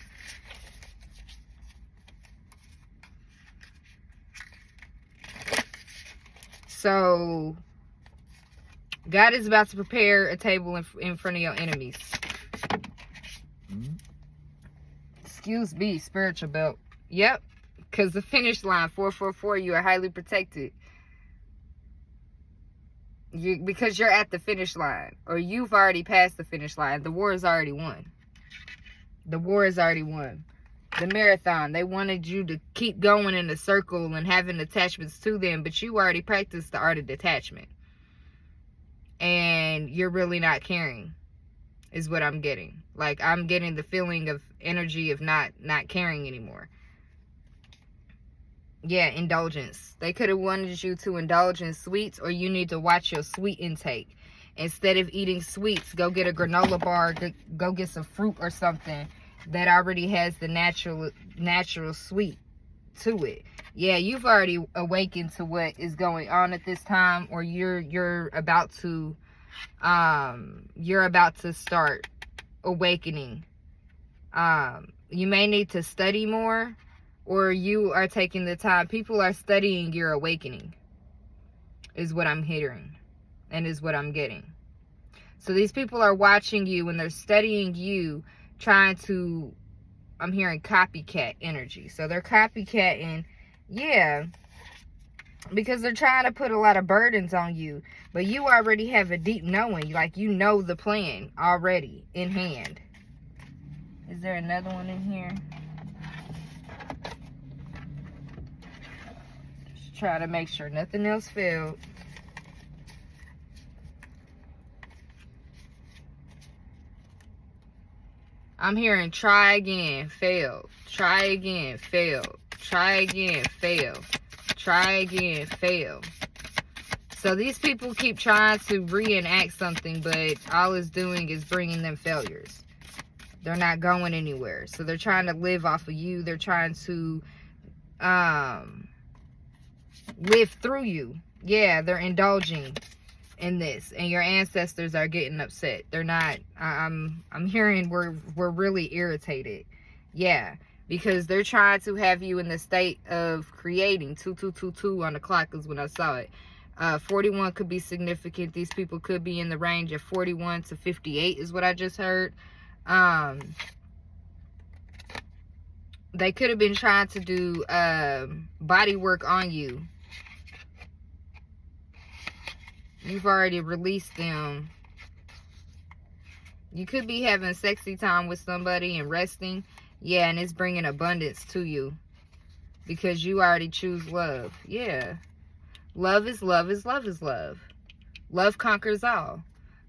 So God is about to prepare a table in front of your enemies. Excuse me, spiritual belt. Yep, because the finish line, 444, you are highly protected. Because you're at the finish line, or you've already passed the finish line. The war is already won. The war is already won. The marathon, they wanted you to keep going in a circle and having attachments to them, but you already practiced the art of detachment. And you're really not caring, is what I'm getting. Like, I'm getting the feeling of energy of not caring anymore. Yeah, indulgence. They could have wanted you to indulge in sweets, or you need to watch your sweet intake. Instead of eating sweets, go get a granola bar, go get some fruit or something that already has the natural sweet to it. Yeah, you've already awakened to what is going on at this time, or you're about to start awakening. You may need to study more, or you are taking the time. People are studying your awakening, is what I'm hearing, and is what I'm getting. So these people are watching you and they're studying you, trying to, I'm hearing copycat energy. So they're copycatting, yeah, because they're trying to put a lot of burdens on you. But you already have a deep knowing, like you know the plan already in hand. Is there another one in here? Just try to make sure nothing else failed. I'm hearing try again, fail. Try again, fail. Try again, fail. Try again, fail. So these people keep trying to reenact something, but all it's doing is bringing them failures. They're not going anywhere. So they're trying to live off of you. They're trying to live through you. Yeah, they're indulging in this, and your ancestors are getting upset. They're not, I'm hearing we're really irritated. Yeah, because they're trying to have you in the state of creating. 2222 on the clock is when I saw it. 41 could be significant. These people could be in the range of 41 to 58 is what I just heard. They could have been trying to do body work on you. You've already released them. You could be having sexy time with somebody and resting. Yeah, and it's bringing abundance to you, because you already choose love. Yeah. Love is love is love is love. Love conquers all.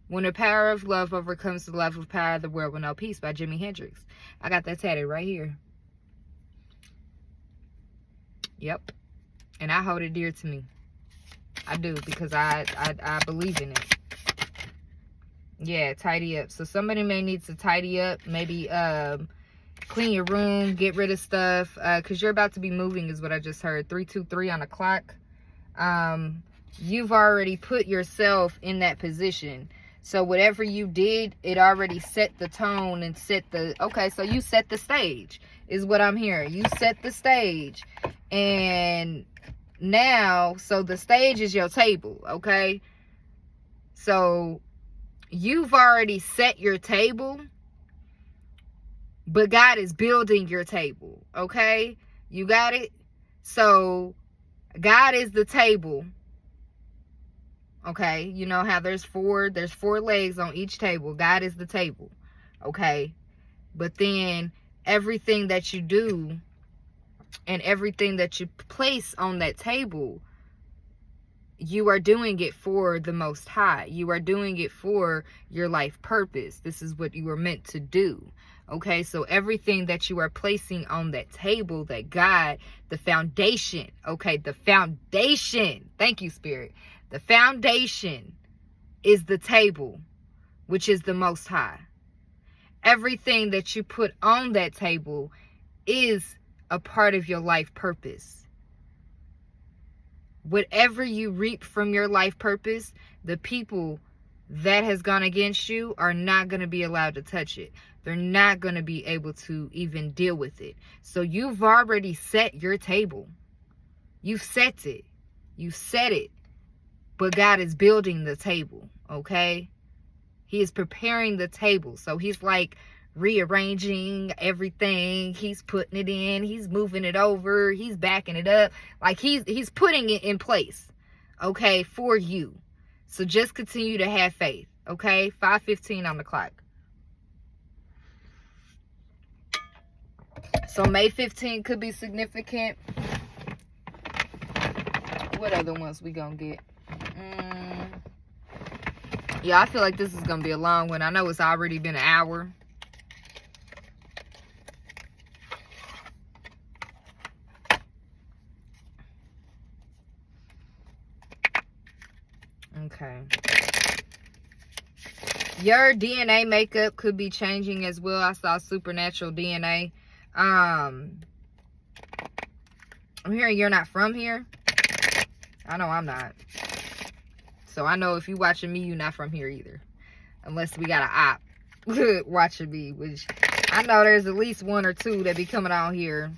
When the power of love overcomes the love of power, the world will know peace, by Jimi Hendrix. I got that tatted right here. Yep. And I hold it dear to me. I do, because I believe in it. Yeah, tidy up. So somebody may need to tidy up. Maybe clean your room, get rid of stuff, because you're about to be moving is what I just heard. 323 on the clock. You've already put yourself in that position. So whatever you did, it already set the tone and set the, okay, so you set the stage is what I'm hearing. You set the stage. And now, so the stage is your table, okay? So you've already set your table, but God is building your table, okay? You got it? So God is the table, okay? You know how there's four legs on each table. God is the table, okay? But then everything that you do and everything that you place on that table, you are doing it for the Most High. You are doing it for your life purpose. This is what you were meant to do. Okay, so everything that you are placing on that table, that God, the foundation, okay, the foundation, thank you, Spirit. The foundation is the table, which is the Most High. Everything that you put on that table is a part of your life purpose. Whatever you reap from your life purpose, the people that has gone against you are not going to be allowed to touch it. They're not going to be able to even deal with it. So you've already set your table. You've set it. You set it. But God is building the table, okay? He is preparing the table. So he's like rearranging everything. He's putting it in. He's moving it over. He's backing it up. Like he's putting it in place, okay, for you. So just continue to have faith, okay? 5:15 on the clock. So May 15 could be significant. What other ones we gonna get? Yeah, I feel like this is gonna be a long one. I know it's already been an hour. Okay. Your DNA makeup could be changing as well. I saw supernatural DNA. I'm hearing you're not from here. I know I'm not. So I know if you're watching me, you're not from here either. Unless we got an op watching me, which I know there's at least 1 or 2 that be coming out here.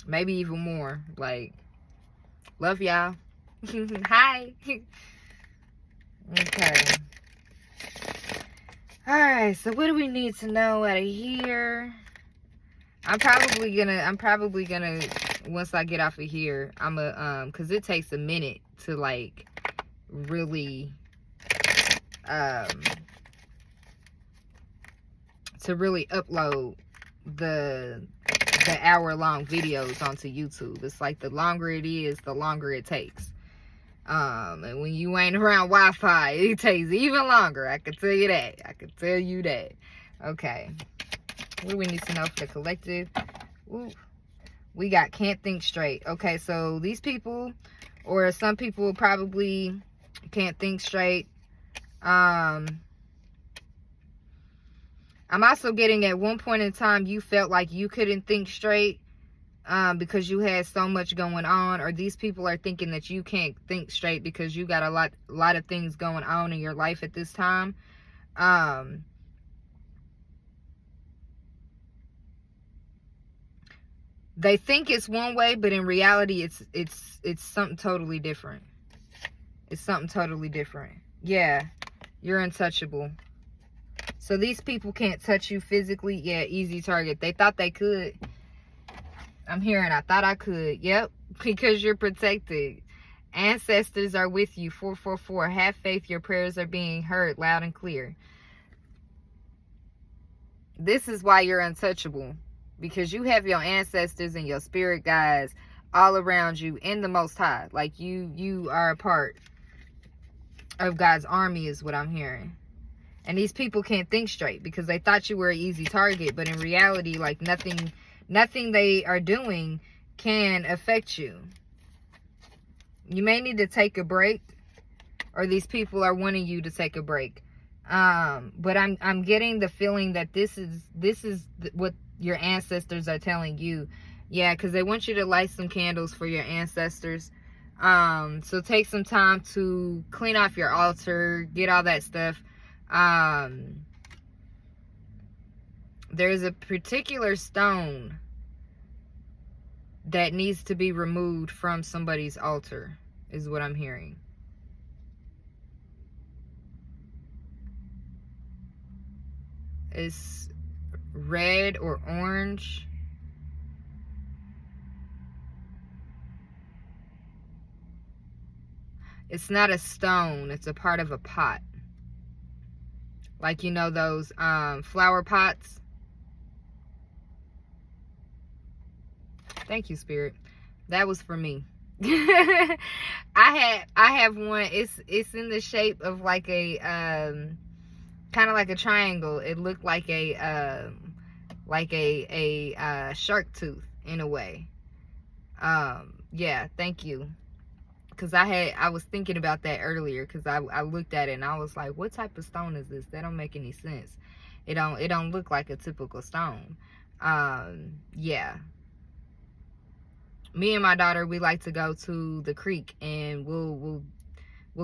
Maybe even more. Like, love y'all. Hi. Okay. Alright, so what do we need to know out of here? I'm probably gonna once I get off of here, cause it takes a minute to like really upload the hour-long videos onto YouTube. It's like the longer it is, the longer it takes. And when you ain't around Wi-Fi, it takes even longer. I can tell you that. Okay. What do we need to know for the collective? Ooh. We got can't think straight. Okay, so these people, or some people probably can't think straight. I'm also getting at one point in time you felt like you couldn't think straight because you had so much going on, or these people are thinking that you can't think straight because you got a lot of things going on in your life at this time. They think it's one way, but in reality it's something totally different. It's something totally different. Yeah, you're untouchable. So these people can't touch you physically. Yeah, easy target. They thought they could. I'm hearing I thought I could. Yep, because you're protected. Ancestors are with you. 444. Have faith. Your prayers are being heard loud and clear. This is why you're untouchable. Because you have your ancestors and your spirit guides all around you in the Most High. Like you are a part of God's army is what I'm hearing. And these people can't think straight because they thought you were an easy target. But in reality, like nothing they are doing can affect you. You may need to take a break, or these people are wanting you to take a break. But I'm getting the feeling that this is what your ancestors are telling you. Yeah, because they want you to light some candles for your ancestors. So take some time to clean off your altar, get all that stuff. There's a particular stone that needs to be removed from somebody's altar, is what I'm hearing. It's red or orange. It's not a stone, it's a part of a pot. Like, you know, those flower pots. Thank you, Spirit. That was for me. I have one. It's in the shape of like a kind of like a triangle. It looked like a shark tooth in a way. Yeah, thank you. Because I was thinking about that earlier, because I looked at it and I was like, what type of stone is this? That don't make any sense. It don't look like a typical stone. Yeah. Me and my daughter, we like to go to the creek and we'll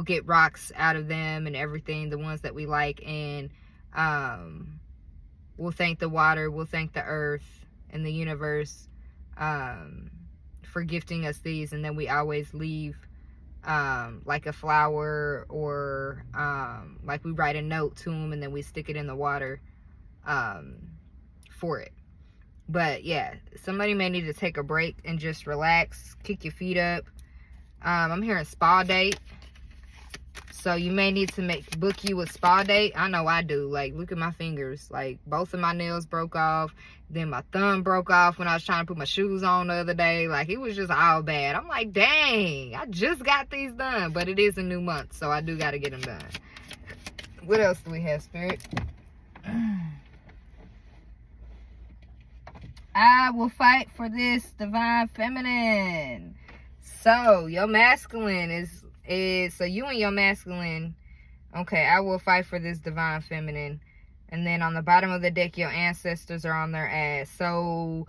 get rocks out of them and everything, the ones that we like, and we'll thank the water, we'll thank the earth and the universe for gifting us these, and then we always leave like a flower, or like we write a note to them and then we stick it in the water for it. But yeah, somebody may need to take a break and just relax, kick your feet up. I'm hearing spa date. So you may need to book you a spa date. I know I do. Like, look at my fingers. Like, both of my nails broke off. Then my thumb broke off when I was trying to put my shoes on the other day. Like, it was just all bad. I'm like, dang, I just got these done. But it is a new month, so I do got to get them done. What else do we have, Spirit? I will fight for this divine feminine. So your masculine is so you and your masculine, Okay, I will fight for this divine feminine. And then on the bottom of the deck, your ancestors are on their ass. So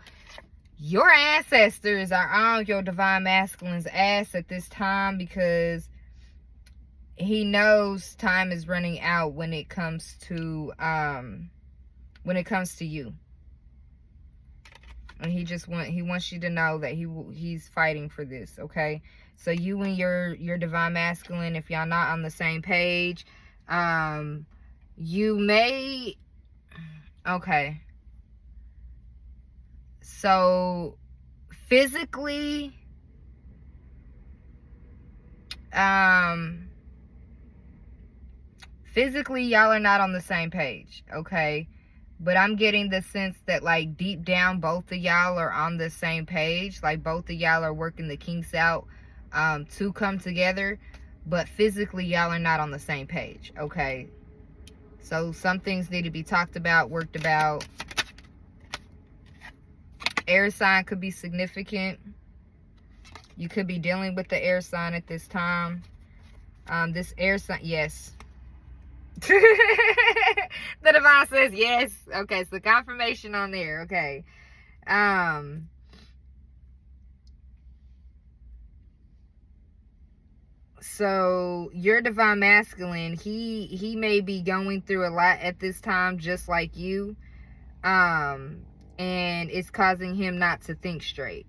your ancestors are on your divine masculine's ass at this time, because he knows time is running out when it comes to you. And he wants you to know that he's fighting for this, okay? So you and your divine masculine, if y'all not on the same page, you may, okay. So physically, y'all are not on the same page, okay? But I'm getting the sense that, like, deep down, both of y'all are on the same page. Like, both of y'all are working the kinks out to come together. But physically, y'all are not on the same page, okay? So some things need to be talked about, worked about. Air sign could be significant. You could be dealing with the air sign at this time. This air sign, yes. The divine says yes. Okay, so confirmation on there. Okay. So your divine masculine, he may be going through a lot at this time, just like you. And it's causing him not to think straight.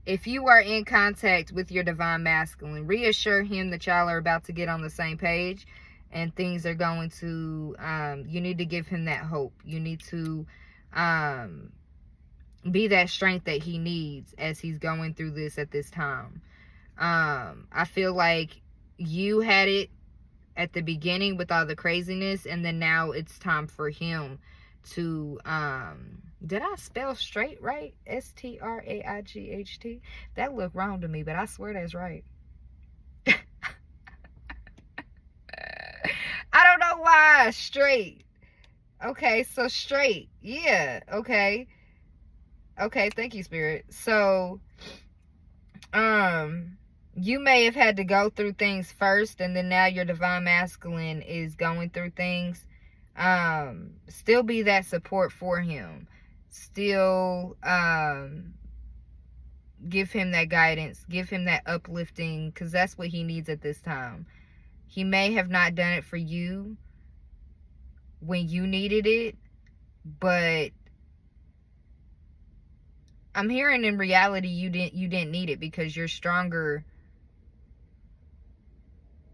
If you are in contact with your divine masculine, reassure him that y'all are about to get on the same page and things are going to, you need to give him that hope. You need to be that strength that he needs as he's going through this at this time. I feel like you had it at the beginning with all the craziness, and then now it's time for him to, did I spell straight right? S-T-R-A-I-G-H-T. That looked wrong to me, but I swear that's right. I don't know why. Straight. Okay, so straight. Yeah, okay. Okay, thank you, Spirit. So, you may have had to go through things first, and then now your divine masculine is going through things. Still be that support for him. Still give him that guidance, give him that uplifting, because that's what he needs at this time. He may have not done it for you when you needed it, but I'm hearing in reality you didn't need it, because you're stronger.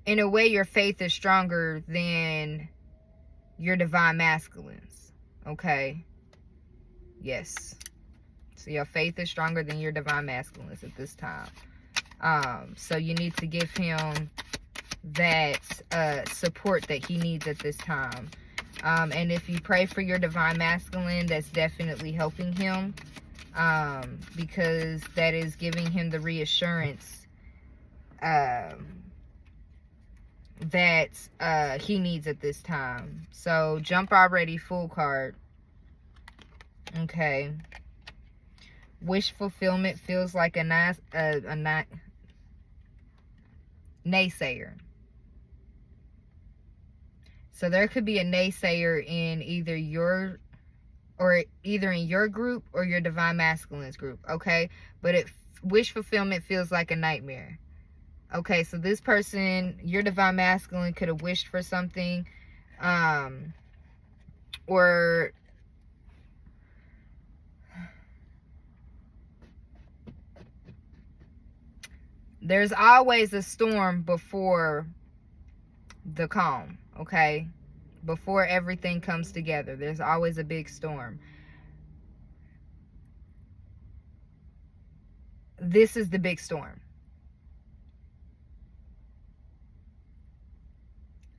In a way, your faith is stronger than your divine masculines, okay? Yes. So your faith is stronger than your divine masculines at this time. So you need to give him that support that he needs at this time. And if you pray for your divine masculine, that's definitely helping him, because that is giving him the reassurance that he needs at this time. So jump already, full card. Okay. Wish fulfillment feels like a naysayer. So there could be a naysayer in either in your group or your divine masculine's group, okay? But wish fulfillment feels like a nightmare. Okay, so this person, your divine masculine, could have wished for something, or there's always a storm before the calm, okay? Before everything comes together, there's always a big storm. This is the big storm.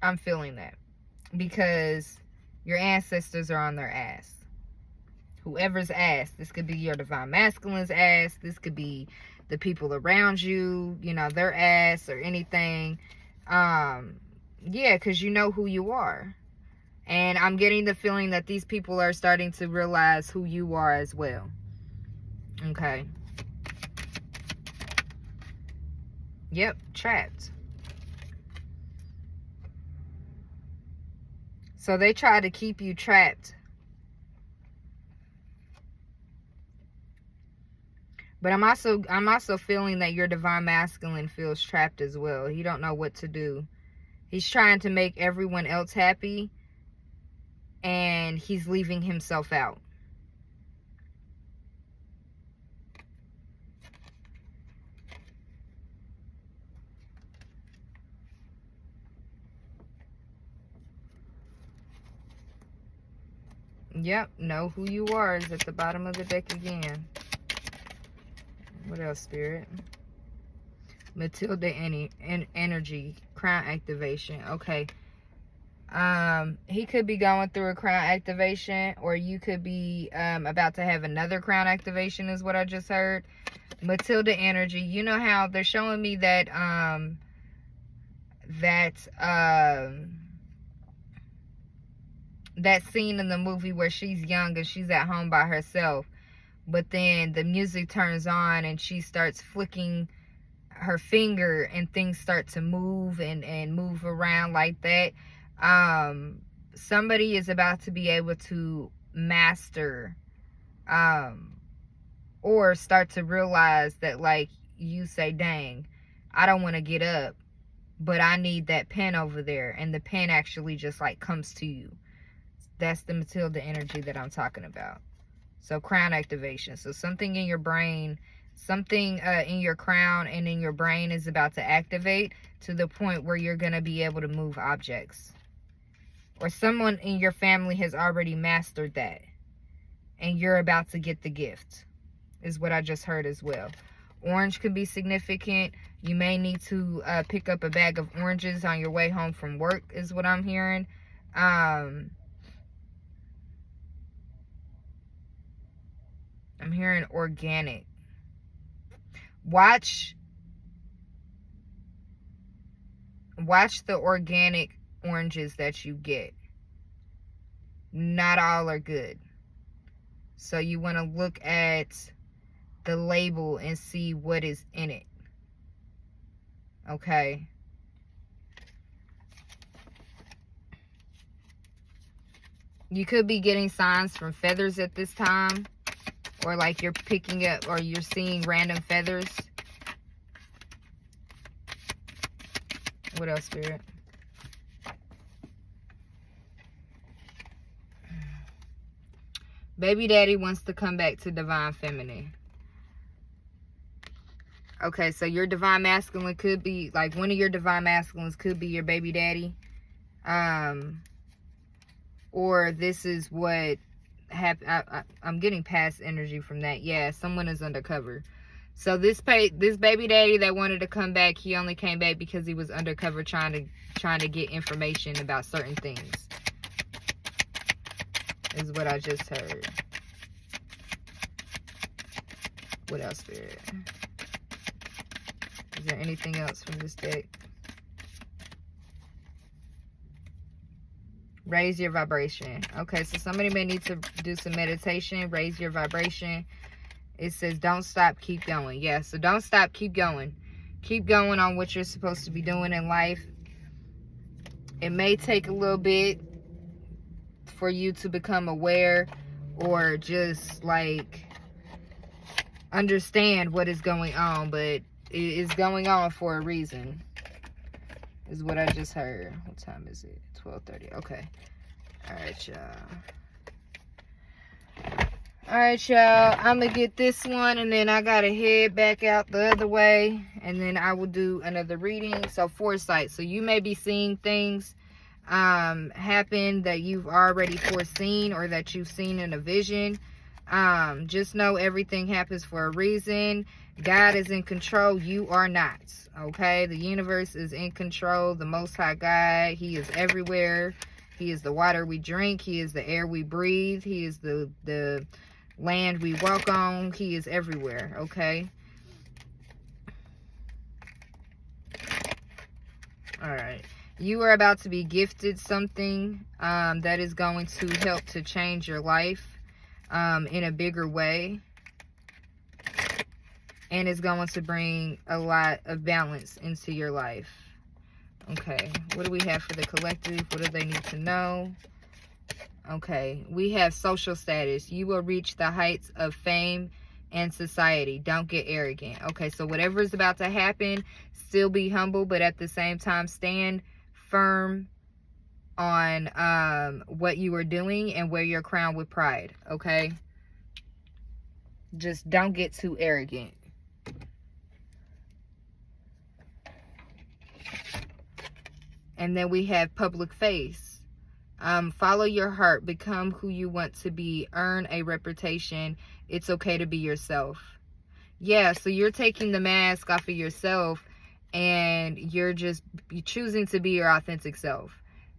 I'm feeling that, because your ancestors are on their ass. Whoever's ass. This could be your divine masculine's ass. This could be the people around you, you know, their ass or anything. Yeah, because you know who you are. And I'm getting the feeling that these people are starting to realize who you are as well. Okay. Yep, trapped. So they try to keep you trapped. But I'm also feeling that your divine masculine feels trapped as well. He don't know what to do. He's trying to make everyone else happy, and he's leaving himself out. Yep, know who you are is at the bottom of the deck again. What else, Spirit? Matilda energy, crown activation. Okay. He could be going through a crown activation, or you could be about to have another crown activation is what I just heard. Matilda energy. You know how they're showing me that that scene in the movie where she's young and she's at home by herself, but then the music turns on and she starts flicking her finger and things start to move and move around like that. Somebody is about to be able to master or start to realize that, like, you say, dang, I don't want to get up, but I need that pen over there, and the pen actually just like comes to you. That's the Matilda energy that I'm talking about. So crown activation. So something in your brain, something in your crown and in your brain is about to activate to the point where you're going to be able to move objects. Or someone in your family has already mastered that, and you're about to get the gift, is what I just heard as well. Orange could be significant. You may need to pick up a bag of oranges on your way home from work, is what I'm hearing. I'm hearing organic. Watch the organic oranges that you get. Not all are good. So you want to look at the label and see what is in it. Okay. You could be getting signs from feathers at this time. Or like you're picking up or you're seeing random feathers. What else, Spirit? Baby daddy wants to come back to divine feminine. Okay, so your divine masculine could be, like, one of your divine masculines could be your baby daddy. Or this is what I'm getting past energy from that. Yeah, someone is undercover. So this baby daddy that wanted to come back, he only came back because he was undercover trying to get information about certain things, is what I just heard. What else, Spirit? Is there anything else from this deck? Raise your vibration. Okay, so somebody may need to do some meditation. Raise your vibration. It says don't stop, keep going. Yeah, so don't stop, keep going. Keep going on what you're supposed to be doing in life. It may take a little bit for you to become aware or just like understand what is going on, but it is going on for a reason, is what I just heard. What time is it? 12:30. Okay. All right, y'all. I'm gonna get this one, and then I gotta head back out the other way, and then I will do another reading. So foresight. So you may be seeing things happen that you've already foreseen or that you've seen in a vision. Just know everything happens for a reason. God is in control. You are not. Okay? The universe is in control. The Most High God, He is everywhere. He is the water we drink. He is the air we breathe. He is the land we walk on. He is everywhere. Okay? Alright. You are about to be gifted something that is going to help to change your life in a bigger way. And it's going to bring a lot of balance into your life. Okay, what do we have for the collective? What do they need to know? Okay, we have social status. You will reach the heights of fame and society. Don't get arrogant. Okay, so whatever is about to happen, still be humble, but at the same time stand firm on what you are doing and wear your crown with pride. Okay, just don't get too arrogant. And then we have public face. Follow your heart. Become who you want to be. Earn a reputation. It's okay to be yourself. Yeah, so you're taking the mask off of yourself and you're choosing to be your authentic self.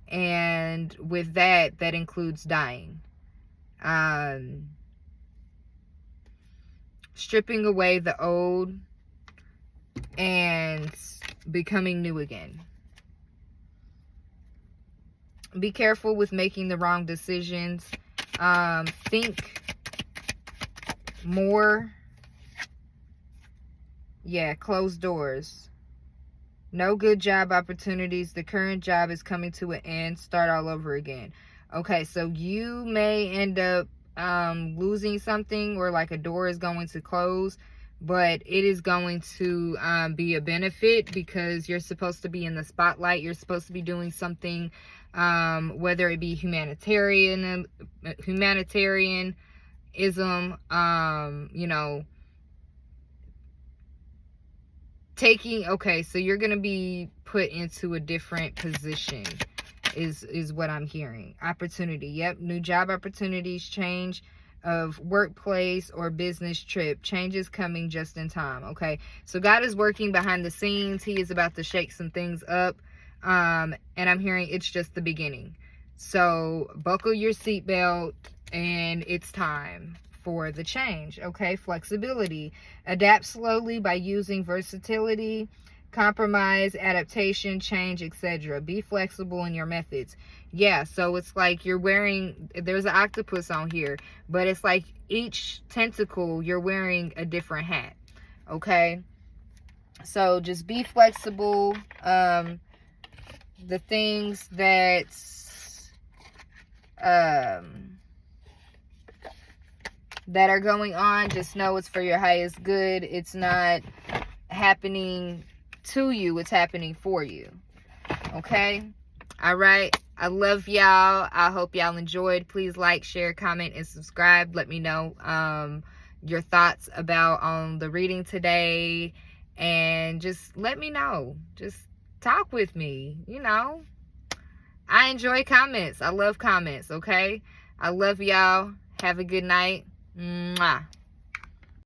And with that, that includes dying. Stripping away the old and becoming new again. Be careful with making the wrong decisions. Think more. Yeah, closed doors. No good job opportunities. The current job is coming to an end. Start all over again. Okay, so you may end up losing something, or like a door is going to close, but it is going to be a benefit because you're supposed to be in the spotlight. You're supposed to be doing something, whether it be humanitarianism, you know, okay, so you're going to be put into a different position is what I'm hearing. Opportunity. Yep. New job opportunities, change of workplace or business trip. Changes coming just in time. Okay. So God is working behind the scenes. He is about to shake some things up. And I'm hearing it's just the beginning. So buckle your seatbelt and it's time for the change. Okay. Flexibility. Adapt slowly by using versatility, compromise, adaptation, change, etc. Be flexible in your methods. Yeah, so it's like you're wearing, there's an octopus on here, but it's like each tentacle, you're wearing a different hat. Okay? So just be flexible. The things that that are going on, just know it's for your highest good. It's not happening to you, it's happening for you. Okay? All right. I love y'all. I hope y'all enjoyed. Please like, share, comment, and subscribe. Let me know your thoughts about the reading today, and just let me know. Just talk with me. You know, I enjoy comments. I love comments. Okay? I love y'all. Have a good night. Mwah.